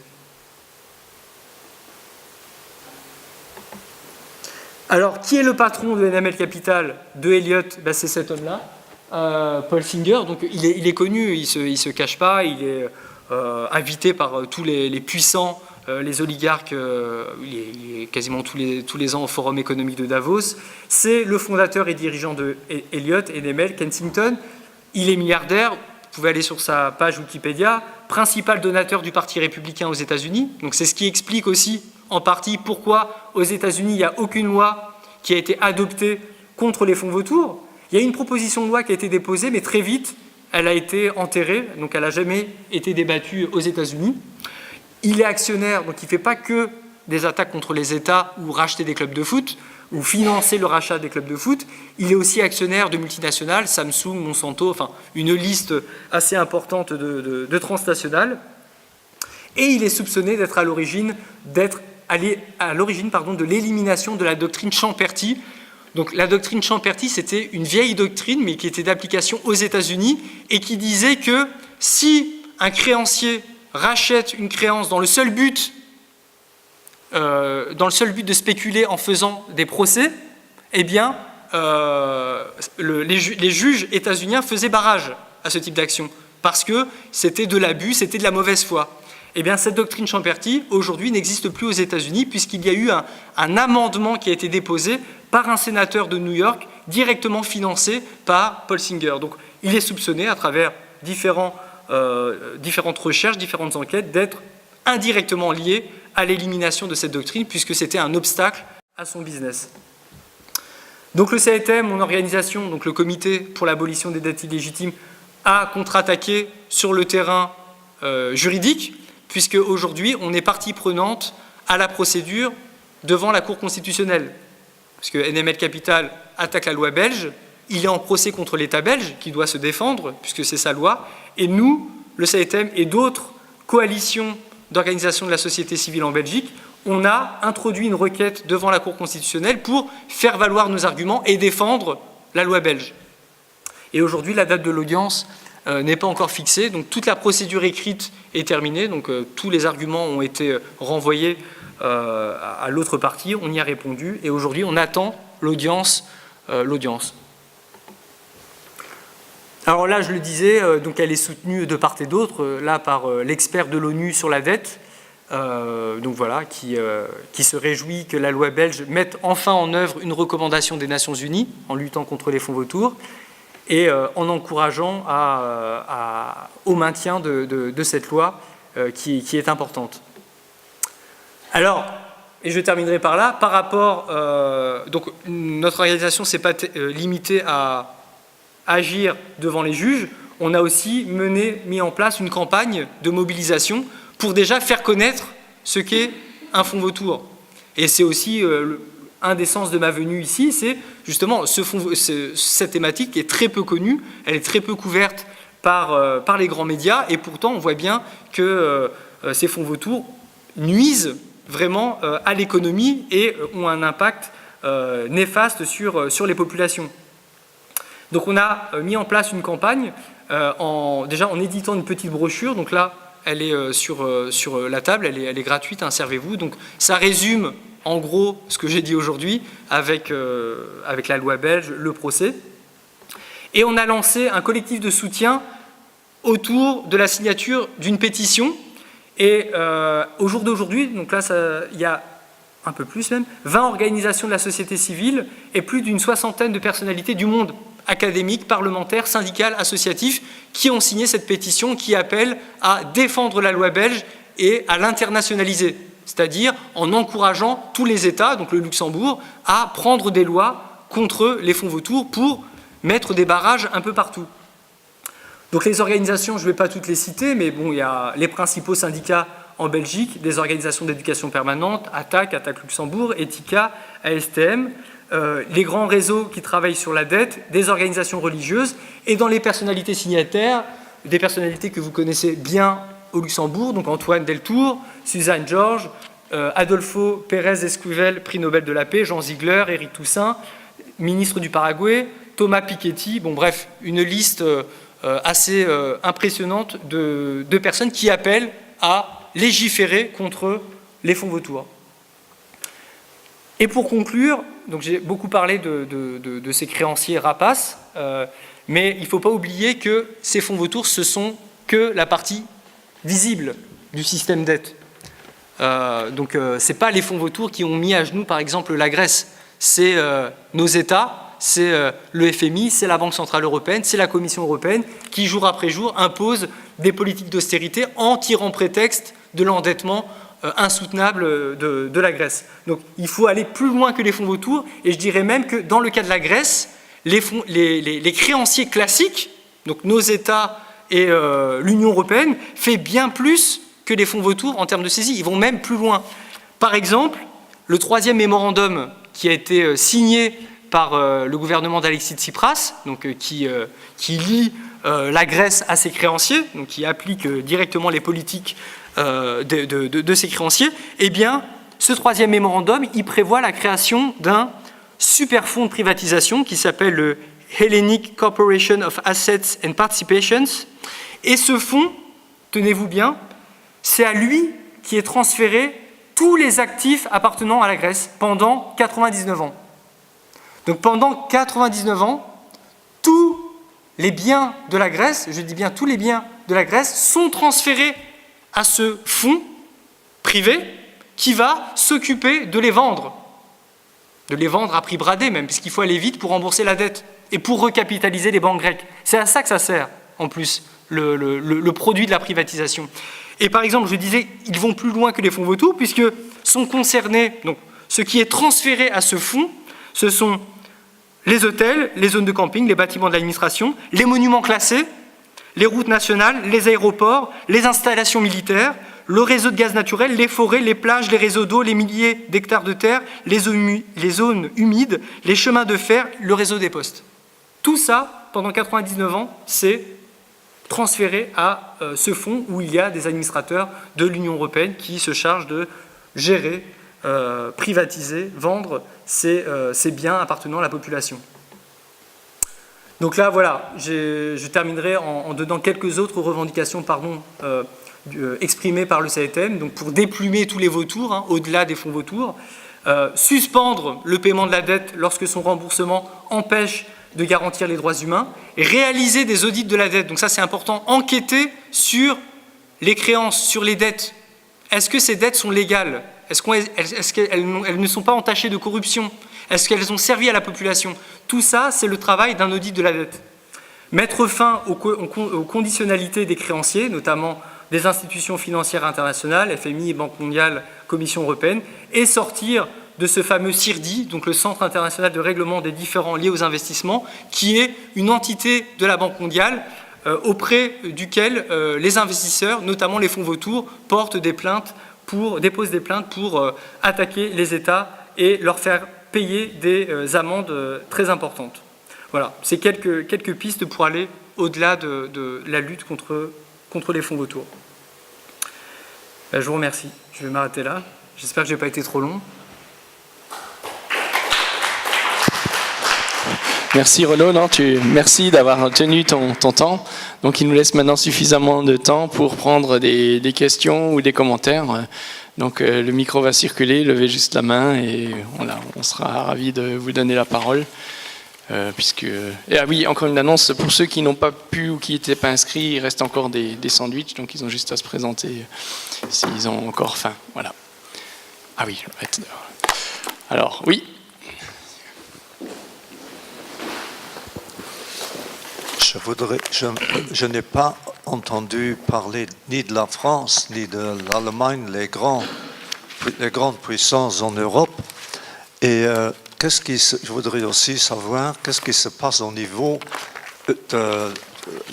Alors, qui est le patron de NML Capital de Elliott? C'est cet homme-là, Paul Singer. Donc, il est connu, il se cache pas, il est invité par tous les puissants, les oligarques, il est quasiment tous les ans au Forum économique de Davos. C'est le fondateur et dirigeant de Elliott, NML, Kensington. Il est milliardaire. Vous pouvez aller sur sa page Wikipédia. Principal donateur du Parti républicain aux États-Unis. Donc, c'est ce qui explique aussi en partie pourquoi aux États-Unis il n'y a aucune loi qui a été adoptée contre les fonds vautours. Il y a une proposition de loi qui a été déposée, mais très vite, elle a été enterrée, donc elle n'a jamais été débattue aux États-Unis. Il est actionnaire, donc il ne fait pas que des attaques contre les États ou racheter des clubs de foot, ou financer le rachat des clubs de foot. Il est aussi actionnaire de multinationales, Samsung, Monsanto, enfin une liste assez importante de transnationales. Et il est soupçonné d'être à l'origine de l'élimination de la doctrine Champerty. Donc la doctrine Champerty, c'était une vieille doctrine, mais qui était d'application aux États-Unis, et qui disait que si un créancier rachète une créance dans le seul but de spéculer en faisant des procès, eh bien, les juges états-uniens faisaient barrage à ce type d'action, parce que c'était de l'abus, c'était de la mauvaise foi. Eh bien, cette doctrine Champerty, aujourd'hui, n'existe plus aux États-Unis puisqu'il y a eu un amendement qui a été déposé par un sénateur de New York, directement financé par Paul Singer. Donc, il est soupçonné, à travers différentes recherches, différentes enquêtes, d'être indirectement lié à l'élimination de cette doctrine puisque c'était un obstacle à son business. Donc, le CATM, mon organisation, donc le Comité pour l'abolition des dettes illégitimes, a contre-attaqué sur le terrain juridique, puisque aujourd'hui on est partie prenante à la procédure devant la Cour constitutionnelle. Parce que NML Capital attaque la loi belge, il est en procès contre l'État belge qui doit se défendre, puisque c'est sa loi, et nous, le CATM et d'autres coalitions d'organisations de la société civile en Belgique, on a introduit une requête devant la Cour constitutionnelle pour faire valoir nos arguments et défendre la loi belge. Et aujourd'hui, la date de l'audience n'est pas encore fixée, donc toute la procédure écrite est terminée, donc tous les arguments ont été renvoyés à l'autre partie, on y a répondu, et aujourd'hui on attend l'audience. Alors là, je le disais, donc elle est soutenue de part et d'autre, là par l'expert de l'ONU sur la dette, donc voilà, qui se réjouit que la loi belge mette enfin en œuvre une recommandation des Nations Unies en luttant contre les fonds vautours, et en encourageant au maintien de cette loi qui est importante. Alors, et je terminerai par là, par rapport, donc notre organisation ne s'est pas limitée à agir devant les juges, on a aussi mis en place une campagne de mobilisation pour déjà faire connaître ce qu'est un fonds vautour. Et c'est aussi un des sens de ma venue ici, c'est justement cette thématique qui est très peu connue, elle est très peu couverte par les grands médias, et pourtant on voit bien que ces fonds vautours nuisent vraiment à l'économie et ont un impact néfaste sur les populations. Donc on a mis en place une campagne déjà en éditant une petite brochure, donc là elle est sur la table, elle est gratuite, hein, servez-vous. Donc ça résume en gros ce que j'ai dit aujourd'hui avec la loi belge, le procès. Et on a lancé un collectif de soutien autour de la signature d'une pétition. Et au jour d'aujourd'hui, donc là il y a un peu plus même, 20 organisations de la société civile et plus d'une soixantaine de personnalités du monde académique, parlementaire, syndical, associatif, qui ont signé cette pétition qui appelle à défendre la loi belge et à l'internationaliser, c'est-à-dire en encourageant tous les États, donc le Luxembourg, à prendre des lois contre les fonds vautours pour mettre des barrages un peu partout. Donc les organisations, je ne vais pas toutes les citer, mais bon, il y a les principaux syndicats en Belgique, des organisations d'éducation permanente, ATTAC Luxembourg, Etika, ASTM, les grands réseaux qui travaillent sur la dette, des organisations religieuses, et dans les personnalités signataires, des personnalités que vous connaissez bien au Luxembourg, donc Antoine Deltour, Suzanne Georges, Adolfo Pérez Esquivel, prix Nobel de la paix, Jean Ziegler, Éric Toussaint, ministre du Paraguay, Thomas Piketty, bon bref, une liste assez impressionnante de personnes qui appellent à légiférer contre les fonds vautours. Et pour conclure, donc j'ai beaucoup parlé de ces créanciers rapaces, mais il ne faut pas oublier que ces fonds vautours, ce sont que la partie visible du système dette. Donc ce n'est pas les fonds vautours qui ont mis à genoux, par exemple, la Grèce. C'est nos États, c'est le FMI, c'est la Banque Centrale Européenne, c'est la Commission Européenne qui, jour après jour, impose des politiques d'austérité en tirant prétexte de l'endettement insoutenable de la Grèce. Donc il faut aller plus loin que les fonds vautours, et je dirais même que dans le cas de la Grèce, les créanciers classiques, donc nos États et l'Union Européenne, fait bien plus que les fonds vautours en termes de saisie. Ils vont même plus loin. Par exemple, le 3e mémorandum qui a été signé par le gouvernement d'Alexis Tsipras, donc, qui lie la Grèce à ses créanciers, donc qui applique directement les politiques de ses créanciers, eh bien, ce 3e mémorandum, il prévoit la création d'un super fonds de privatisation qui s'appelle le Hellenic Corporation of Assets and Participations. Et ce fonds, tenez-vous bien, c'est à lui qui est transféré tous les actifs appartenant à la Grèce pendant 99 ans. Donc pendant 99 ans, tous les biens de la Grèce, je dis bien tous les biens de la Grèce, sont transférés à ce fonds privé qui va s'occuper de les vendre à prix bradé même, puisqu'il faut aller vite pour rembourser la dette et pour recapitaliser les banques grecques. C'est à ça que ça sert, en plus, le produit de la privatisation. Et par exemple, je disais, ils vont plus loin que les fonds vautours, puisque sont concernés, donc ce qui est transféré à ce fonds, ce sont les hôtels, les zones de camping, les bâtiments de l'administration, les monuments classés, les routes nationales, les aéroports, les installations militaires, le réseau de gaz naturel, les forêts, les plages, les réseaux d'eau, les milliers d'hectares de terre, les zones humides, les chemins de fer, le réseau des postes. Tout ça, pendant 99 ans, c'est transféré à ce fonds où il y a des administrateurs de l'Union européenne qui se chargent de gérer, privatiser, vendre ces biens appartenant à la population. Donc là, voilà, je terminerai en donnant quelques autres revendications exprimées par le CATM, donc pour déplumer tous les vautours, au-delà des fonds vautours, suspendre le paiement de la dette lorsque son remboursement empêche de garantir les droits humains, et réaliser des audits de la dette. Donc ça, c'est important, enquêter sur les créances, sur les dettes. Est-ce que ces dettes sont légales ? Est-ce qu'elles ne sont pas entachées de corruption ? Est-ce qu'elles ont servi à la population ? Tout ça, c'est le travail d'un audit de la dette. Mettre fin aux conditionnalités des créanciers, notamment des institutions financières internationales, FMI, Banque mondiale, Commission européenne, et sortir de ce fameux CIRDI, donc le Centre international de règlement des différends liés aux investissements, qui est une entité de la Banque mondiale auprès duquel les investisseurs, notamment les fonds vautours, déposent des plaintes pour attaquer les États et leur faire payer des amendes très importantes. Voilà, c'est quelques pistes pour aller au-delà de la lutte contre les fonds vautours. Je vous remercie. Je vais m'arrêter là. J'espère que je n'ai pas été trop long. Merci Renaud, merci d'avoir tenu ton temps. Donc il nous laisse maintenant suffisamment de temps pour prendre des questions ou des commentaires. Donc le micro va circuler, levez juste la main et voilà, on sera ravis de vous donner la parole. Et ah oui, encore une annonce, pour ceux qui n'ont pas pu ou qui n'étaient pas inscrits, il reste encore des sandwichs, donc ils ont juste à se présenter s'ils ont encore faim. Voilà. Ah oui, je vais mettre dehors. Alors, oui. Je n'ai pas entendu parler ni de la France, ni de l'Allemagne, les grandes puissances en Europe. Et je voudrais aussi savoir qu'est-ce qui se passe au niveau de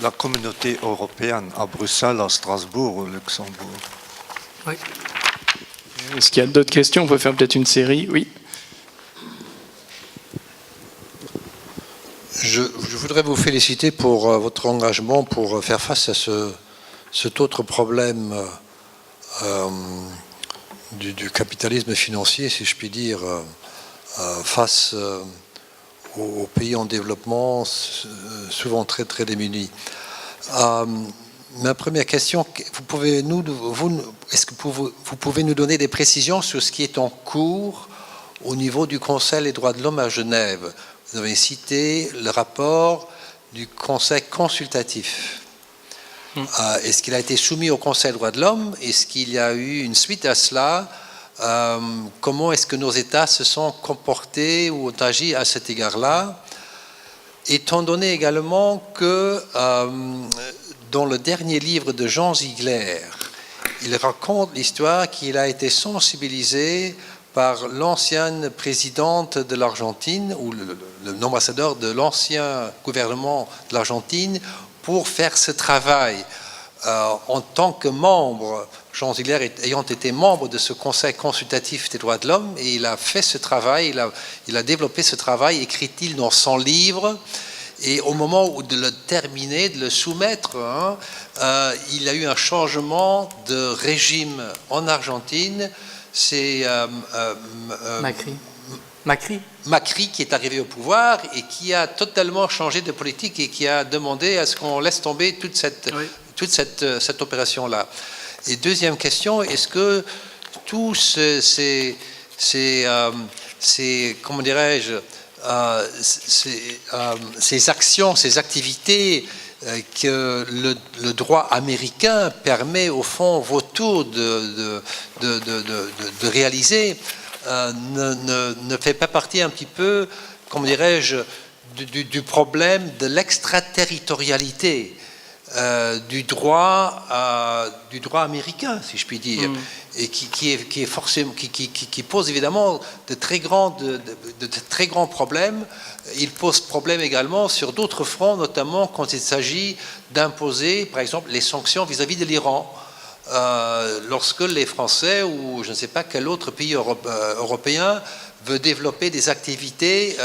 la communauté européenne, à Bruxelles, à Strasbourg, au Luxembourg. Oui. Est-ce qu'il y a d'autres questions ? On peut faire peut-être une série. Oui. Je voudrais vous féliciter pour votre engagement pour faire face à cet autre problème du capitalisme financier, si je puis dire, face aux pays en développement, souvent très très démunis. Ma première question, est-ce que vous pouvez nous donner des précisions sur ce qui est en cours au niveau du Conseil des droits de l'homme à Genève? Vous avez cité le rapport du Conseil consultatif. Est-ce qu'il a été soumis au Conseil des droits de l'homme? Est-ce qu'il y a eu une suite à cela? Comment est-ce que nos États se sont comportés ou ont agi à cet égard-là? Étant donné également que dans le dernier livre de Jean Ziegler, il raconte l'histoire qu'il a été sensibilisé par l'ancienne présidente de l'Argentine ou l'ambassadeur de l'ancien gouvernement de l'Argentine pour faire ce travail. En tant que membre, Jean Ziegler ayant été membre de ce Conseil consultatif des droits de l'homme, et il a fait ce travail, il a développé ce travail, écrit-il dans son livre, et au moment où de le terminer, de le soumettre, il y a eu un changement de régime en Argentine. C'est Macri qui est arrivé au pouvoir et qui a totalement changé de politique et qui a demandé à ce qu'on laisse tomber toute cette opération-là. Et deuxième question, est-ce que tous comment dirais-je, ces actions, ces activités que le droit américain permet au fond vautour de réaliser, ne fait pas partie un petit peu, comment dirais-je, du problème de l'extraterritorialité du droit américain, si je puis dire, et qui est forcément, qui pose évidemment de très grands problèmes. Il pose problème également sur d'autres fronts, notamment quand il s'agit d'imposer, par exemple, les sanctions vis-à-vis de l'Iran. Lorsque les Français ou je ne sais pas quel autre pays européen veut développer des activités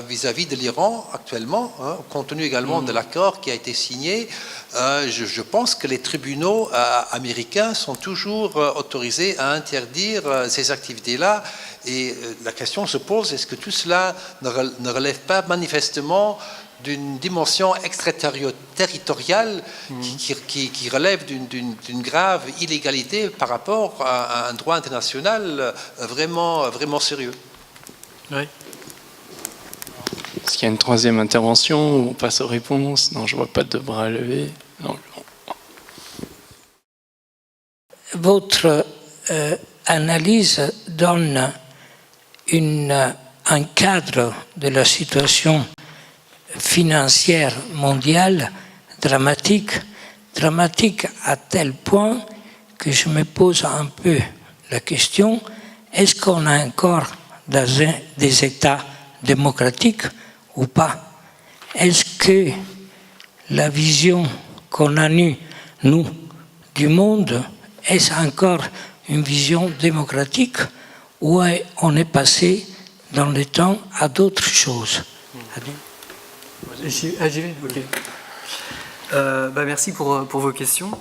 vis-à-vis de l'Iran actuellement, compte tenu également de l'accord qui a été signé, je pense que les tribunaux américains sont toujours autorisés à interdire ces activités-là. Et la question se pose, est-ce que tout cela ne relève pas manifestement d'une dimension extraterritoriale qui relève d'une grave illégalité par rapport à un droit international vraiment sérieux? Oui. Est-ce qu'il y a une troisième intervention ou on passe aux réponses? Non, je ne vois pas de bras levés. Non. Votre analyse donne un cadre de la situation financière mondiale dramatique à tel point que je me pose un peu la question, est-ce qu'on a encore des États démocratiques ou pas? Est-ce que la vision qu'on a eue, nous, du monde, est-ce encore une vision démocratique ou on est passé dans le temps à d'autres choses? J'y vais, ok. Merci pour vos questions.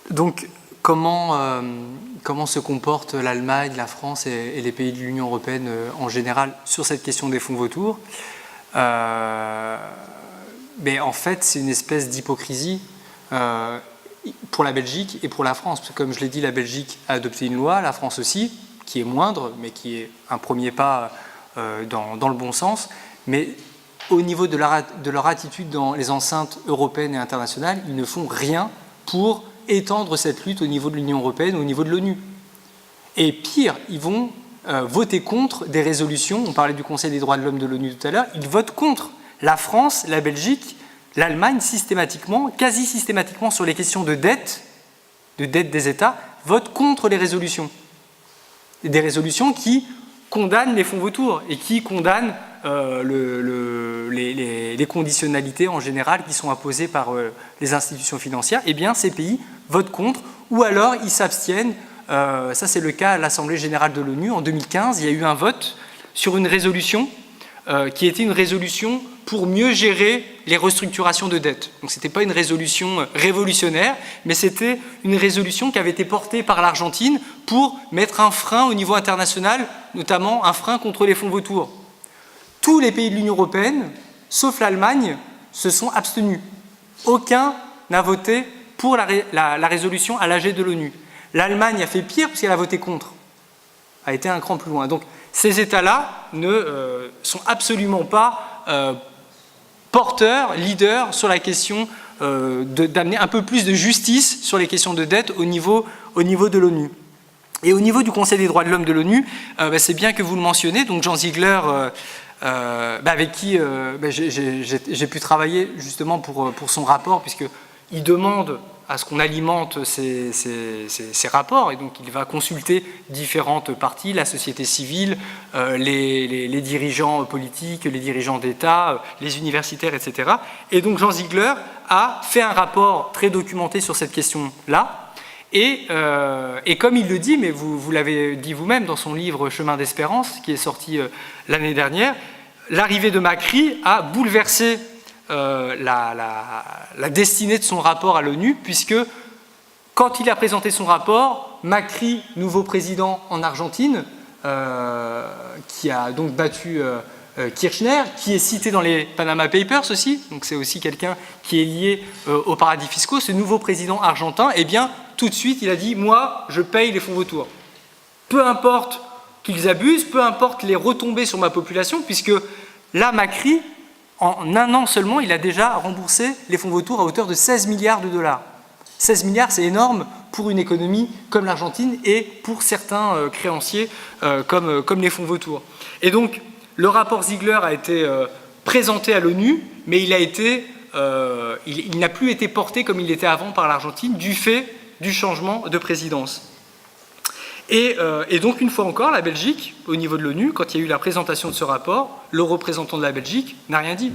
Donc, comment se comportent l'Allemagne, la France et les pays de l'Union européenne en général sur cette question des fonds vautours? Mais en fait, c'est une espèce d'hypocrisie pour la Belgique et pour la France. Parce que, comme je l'ai dit, la Belgique a adopté une loi, la France aussi, qui est moindre, mais qui est un premier pas dans le bon sens. Mais au niveau de leur attitude dans les enceintes européennes et internationales, ils ne font rien pour étendre cette lutte au niveau de l'Union européenne, au niveau de l'ONU. Et pire, ils vont voter contre des résolutions. On parlait du Conseil des droits de l'homme de l'ONU tout à l'heure. Ils votent contre. La France, la Belgique, l'Allemagne, systématiquement, quasi systématiquement, sur les questions de dette des États, votent contre les résolutions. Des résolutions qui condamnent les fonds vautours et qui condamnent les conditionnalités en général qui sont imposées par les institutions financières. Eh bien, ces pays votent contre ou alors ils s'abstiennent. Ça, c'est le cas à l'Assemblée générale de l'ONU. En 2015, il y a eu un vote sur une résolution qui était une résolution pour mieux gérer les restructurations de dette. Donc ce n'était pas une résolution révolutionnaire, mais c'était une résolution qui avait été portée par l'Argentine pour mettre un frein au niveau international, notamment un frein contre les fonds vautours. Tous les pays de l'Union européenne, sauf l'Allemagne, se sont abstenus. Aucun n'a voté pour la résolution à l'AG de l'ONU. L'Allemagne a fait pire puisqu'elle a voté contre, a été un cran plus loin. Donc ces États-là ne sont absolument pas porteurs, leaders sur la question d'amener un peu plus de justice sur les questions de dette au niveau de l'ONU. Et au niveau du Conseil des droits de l'homme de l'ONU, c'est bien que vous le mentionnez, donc Jean Ziegler, avec qui j'ai pu travailler justement pour son rapport, puisqu'il demande à ce qu'on alimente ces rapports, et donc il va consulter différentes parties, la société civile, les dirigeants politiques, les dirigeants d'État, les universitaires, etc. Et donc Jean Ziegler a fait un rapport très documenté sur cette question-là, et comme il le dit, mais vous l'avez dit vous-même dans son livre « Chemin d'espérance », qui est sorti l'année dernière, l'arrivée de Macri a bouleversé la destinée de son rapport à l'ONU, puisque quand il a présenté son rapport, Macri, nouveau président en Argentine, qui a donc battu Kirchner, qui est cité dans les Panama Papers aussi, donc c'est aussi quelqu'un qui est lié aux paradis fiscaux, ce nouveau président argentin, eh bien, tout de suite, il a dit « Moi, je paye les fonds vautours. Peu importe qu'ils abusent, peu importe les retombées sur ma population, puisque là, Macri, en un an seulement, il a déjà remboursé les fonds vautours à hauteur de 16 milliards de dollars. 16 milliards, c'est énorme pour une économie comme l'Argentine et pour certains créanciers comme les fonds vautours. Et donc, le rapport Ziegler a été présenté à l'ONU, mais il n'a plus été porté comme il l'était avant par l'Argentine du fait du changement de présidence. Et donc, une fois encore, la Belgique, au niveau de l'ONU, quand il y a eu la présentation de ce rapport, le représentant de la Belgique n'a rien dit.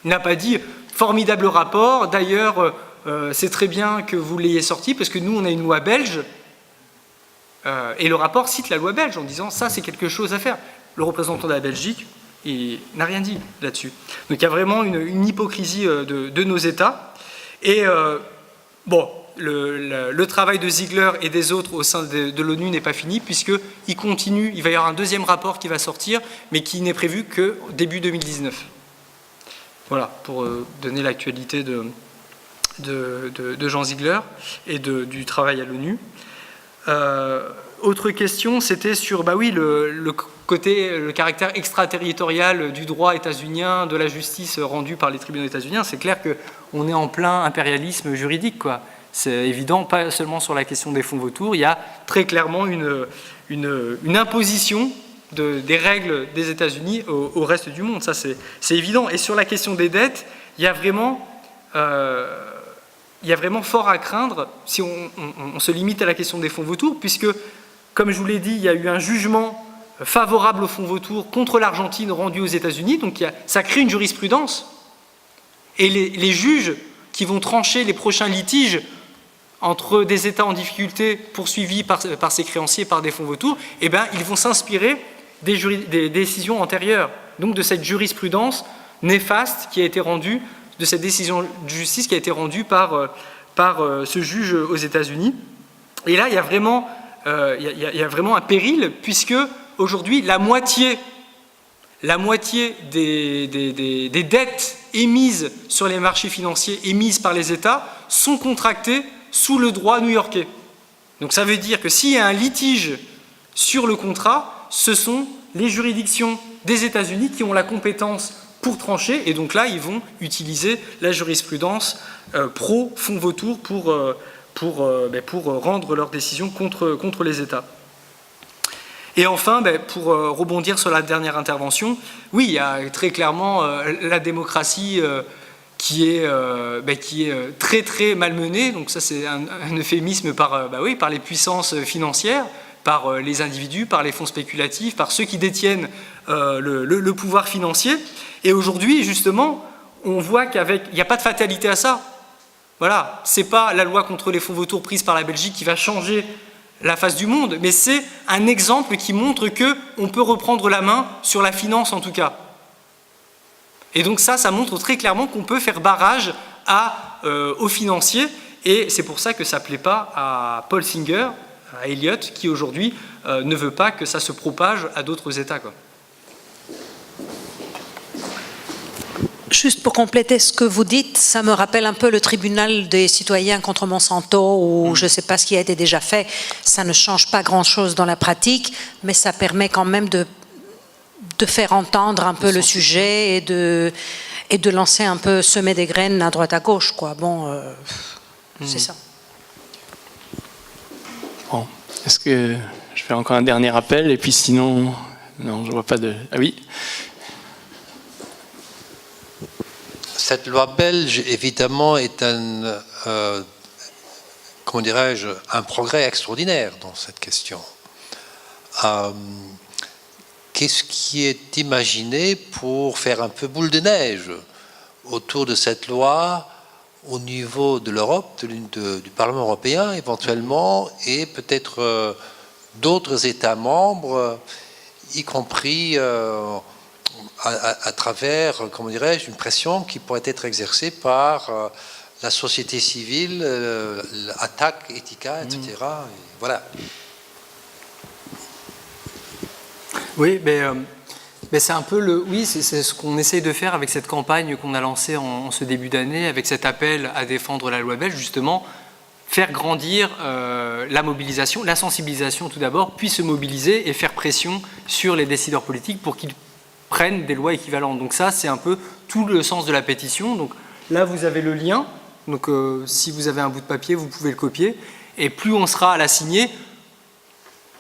Il n'a pas dit « formidable rapport, d'ailleurs, c'est très bien que vous l'ayez sorti, parce que nous, on a une loi belge. » Et le rapport cite la loi belge en disant « ça, c'est quelque chose à faire ». Le représentant de la Belgique n'a rien dit là-dessus. Donc, il y a vraiment une hypocrisie de nos États. Et bon... Le travail de Ziegler et des autres au sein de l'ONU n'est pas fini, puisqu'il continue, il va y avoir un deuxième rapport qui va sortir, mais qui n'est prévu que début 2019. Voilà, pour donner l'actualité de Jean Ziegler et du travail à l'ONU. Autre question, c'était sur le caractère extraterritorial du droit états-unien, de la justice rendue par les tribunaux états-uniens. C'est clair qu'on est en plein impérialisme juridique, quoi. C'est évident, pas seulement sur la question des fonds vautours, il y a très clairement une imposition des règles des États-Unis au reste du monde, ça c'est évident. Et sur la question des dettes, il y a vraiment fort à craindre si on se limite à la question des fonds vautours, puisque, comme je vous l'ai dit, il y a eu un jugement favorable aux fonds vautours contre l'Argentine rendu aux États-Unis, donc ça crée une jurisprudence, et les juges qui vont trancher les prochains litiges entre des États en difficulté poursuivis par ces créanciers par des fonds vautours, eh bien, ils vont s'inspirer des décisions antérieures, donc de cette jurisprudence néfaste qui a été rendue, de cette décision de justice qui a été rendue par ce juge aux États-Unis. Et là, il y a vraiment un péril, puisque aujourd'hui, la moitié des dettes émises sur les marchés financiers, émises par les États, sont contractées sous le droit new-yorkais. Donc ça veut dire que s'il y a un litige sur le contrat, ce sont les juridictions des États-Unis qui ont la compétence pour trancher, et donc là, ils vont utiliser la jurisprudence pro-fonds vautours pour rendre leurs décisions contre les États. Et enfin, pour rebondir sur la dernière intervention, oui, il y a très clairement la démocratie qui est très très malmenée. Donc ça, c'est un euphémisme par les puissances financières, par les individus, par les fonds spéculatifs, par ceux qui détiennent le pouvoir financier. Et aujourd'hui, justement, on voit qu'il n'y a pas de fatalité à ça. Voilà, c'est pas la loi contre les fonds vautours prise par la Belgique qui va changer la face du monde, mais c'est un exemple qui montre qu'on peut reprendre la main sur la finance en tout cas. Et donc ça montre très clairement qu'on peut faire barrage aux financiers, et c'est pour ça que ça ne plaît pas à Paul Singer, à Elliott, qui aujourd'hui ne veut pas que ça se propage à d'autres États, quoi. Juste pour compléter ce que vous dites, ça me rappelle un peu le tribunal des citoyens contre Monsanto, où je ne sais pas ce qui a été déjà fait. Ça ne change pas grand-chose dans la pratique, mais ça permet quand même de faire entendre un peu le sujet et de lancer un peu, semer des graines à droite à gauche, quoi. Bon, c'est ça. Bon, est-ce que je fais encore un dernier appel, et puis sinon, non, je vois pas de... Ah oui. Cette loi belge, évidemment, est comment dirais-je, un progrès extraordinaire dans cette question. Qu'est-ce qui est imaginé pour faire un peu boule de neige autour de cette loi au niveau de l'Europe, du Parlement européen éventuellement, et peut-être d'autres États membres, y compris à travers, comment dirais-je, une pression qui pourrait être exercée par la société civile, ATTAC, Etica, etc. Et voilà. Oui, mais c'est un peu c'est ce qu'on essaye de faire avec cette campagne qu'on a lancée en ce début d'année, avec cet appel à défendre la loi belge, justement, faire grandir la mobilisation, la sensibilisation tout d'abord, puis se mobiliser et faire pression sur les décideurs politiques pour qu'ils prennent des lois équivalentes. Donc ça, c'est un peu tout le sens de la pétition. Donc là, vous avez le lien. Donc si vous avez un bout de papier, vous pouvez le copier. Et plus on sera à la signer,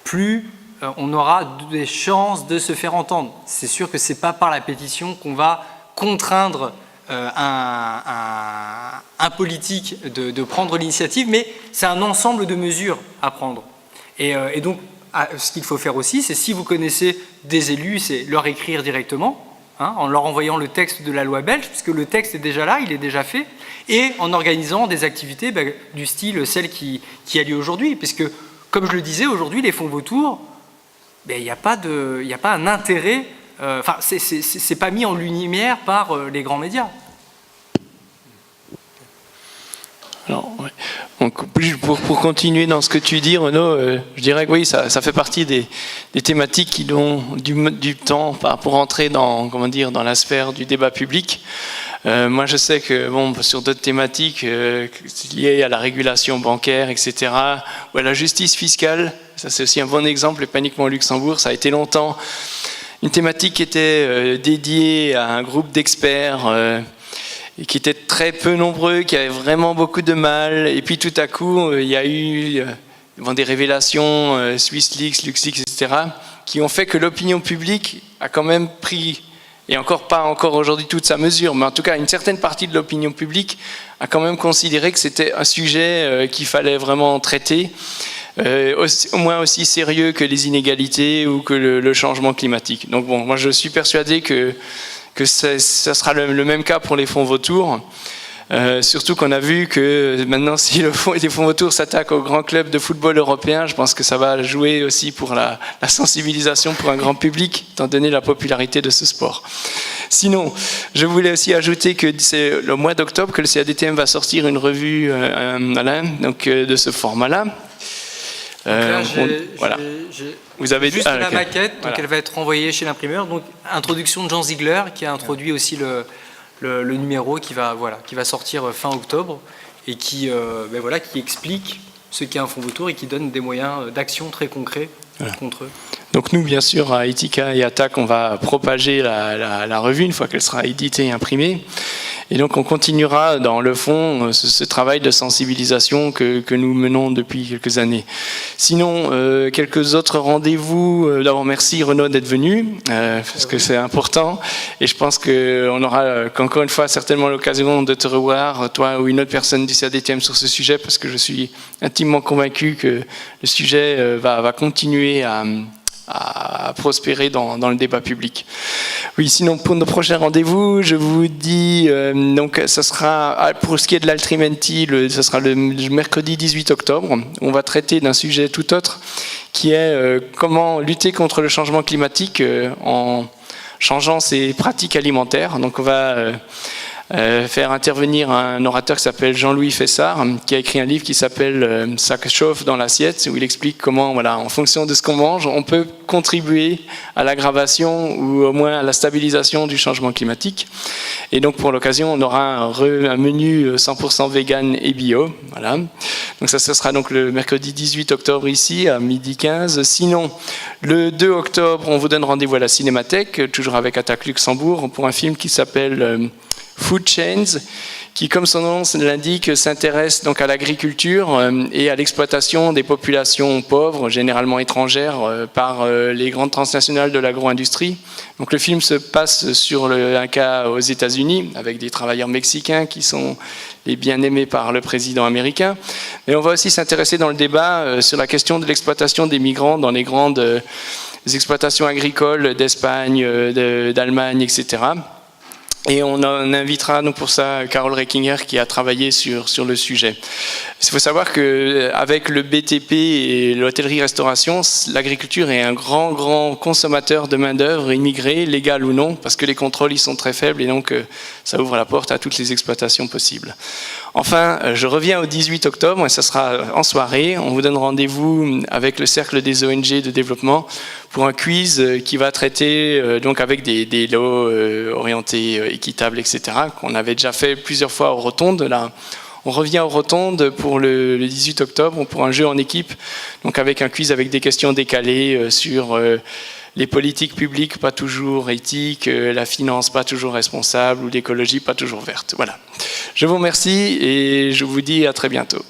plus on aura des chances de se faire entendre. C'est sûr que ce n'est pas par la pétition qu'on va contraindre un politique de prendre l'initiative, mais c'est un ensemble de mesures à prendre. Et donc, ce qu'il faut faire aussi, c'est si vous connaissez des élus, c'est leur écrire directement, en leur envoyant le texte de la loi belge, puisque le texte est déjà là, il est déjà fait, et en organisant des activités du style celle qui a lieu aujourd'hui, puisque, comme je le disais, aujourd'hui, les fonds vautours, il n'y a pas un intérêt, c'est pas mis en lumière par les grands médias. Alors, ouais. Donc, pour continuer dans ce que tu dis, Renaud, je dirais que oui, ça fait partie des thématiques qui ont du temps pour entrer dans la sphère du débat public. Moi, je sais que sur d'autres thématiques liées à la régulation bancaire, etc., ou à la justice fiscale, ça c'est aussi un bon exemple, et pas uniquement au Luxembourg, ça a été longtemps une thématique qui était dédiée à un groupe d'experts et qui étaient très peu nombreux, qui avaient vraiment beaucoup de mal. Et puis tout à coup, il y a eu des révélations, SwissLeaks, LuxLeaks, etc., qui ont fait que l'opinion publique a quand même pris, et pas encore aujourd'hui toute sa mesure, mais en tout cas une certaine partie de l'opinion publique a quand même considéré que c'était un sujet qu'il fallait vraiment traiter, au moins aussi sérieux que les inégalités ou que le changement climatique. Donc bon, moi je suis persuadé que ça sera le même cas pour les fonds vautours. Surtout qu'on a vu que maintenant, si les fonds vautours s'attaquent aux grands clubs de football européens, je pense que ça va jouer aussi pour la sensibilisation pour un grand public, étant donné la popularité de ce sport. Sinon, je voulais aussi ajouter que c'est le mois d'octobre que le CADTM va sortir une revue de ce format-là. Vous avez juste la maquette, donc voilà. Elle va être renvoyée chez l'imprimeur. Donc introduction de Jean Ziegler qui a introduit aussi le numéro qui va sortir fin octobre et qui explique ce qu'est un fonds vautour et qui donne des moyens d'action très concrets contre eux. Donc nous, bien sûr, à Etica et ATTAC, on va propager la revue une fois qu'elle sera éditée et imprimée. Et donc on continuera dans le fond ce travail de sensibilisation que nous menons depuis quelques années. Sinon, quelques autres rendez-vous. D'abord, merci Renaud d'être venu, parce que c'est important. Et je pense qu'on aura encore une fois certainement l'occasion de te revoir, toi ou une autre personne du CADTM, sur ce sujet, parce que je suis intimement convaincu que le sujet va continuer à prospérer dans le débat public. Oui, sinon pour nos prochains rendez-vous, je vous dis, donc ça sera, pour ce qui est de l'Altrimenti, ça sera le mercredi 18 octobre. On va traiter d'un sujet tout autre, qui est comment lutter contre le changement climatique en changeant ses pratiques alimentaires. Donc on va faire intervenir un orateur qui s'appelle Jean-Louis Fessard, qui a écrit un livre qui s'appelle « Ça chauffe dans l'assiette », où il explique comment, voilà, en fonction de ce qu'on mange, on peut contribuer à l'aggravation ou au moins à la stabilisation du changement climatique. Et donc pour l'occasion, on aura un menu 100% vegan et bio. Voilà. Donc ça, ce sera donc le mercredi 18 octobre ici, à 12h15. Sinon, le 2 octobre, on vous donne rendez-vous à la Cinémathèque, toujours avec Attaque Luxembourg, pour un film qui s'appelle Food Chains, qui, comme son nom l'indique, s'intéresse donc à l'agriculture et à l'exploitation des populations pauvres, généralement étrangères, par les grandes transnationales de l'agro-industrie. Donc le film se passe sur un cas aux États-Unis, avec des travailleurs mexicains qui sont les bien-aimés par le président américain. Mais on va aussi s'intéresser dans le débat sur la question de l'exploitation des migrants dans les grandes exploitations agricoles d'Espagne, d'Allemagne, etc. Et on invitera donc pour ça Carole Reckinger qui a travaillé sur le sujet. Il faut savoir qu'avec le BTP et l'hôtellerie-restauration, l'agriculture est un grand consommateur de main-d'œuvre immigrée, légale ou non, parce que les contrôles y sont très faibles et donc ça ouvre la porte à toutes les exploitations possibles. Enfin, je reviens au 18 octobre et ça sera en soirée. On vous donne rendez-vous avec le Cercle des ONG de développement pour un quiz qui va traiter donc avec des lots orientés équitables, etc., qu'on avait déjà fait plusieurs fois aux Rotondes. Là, on revient aux Rotondes pour le 18 octobre pour un jeu en équipe, donc avec un quiz avec des questions décalées sur les politiques publiques pas toujours éthiques, la finance pas toujours responsable ou l'écologie pas toujours verte. Voilà. Je vous remercie et je vous dis à très bientôt.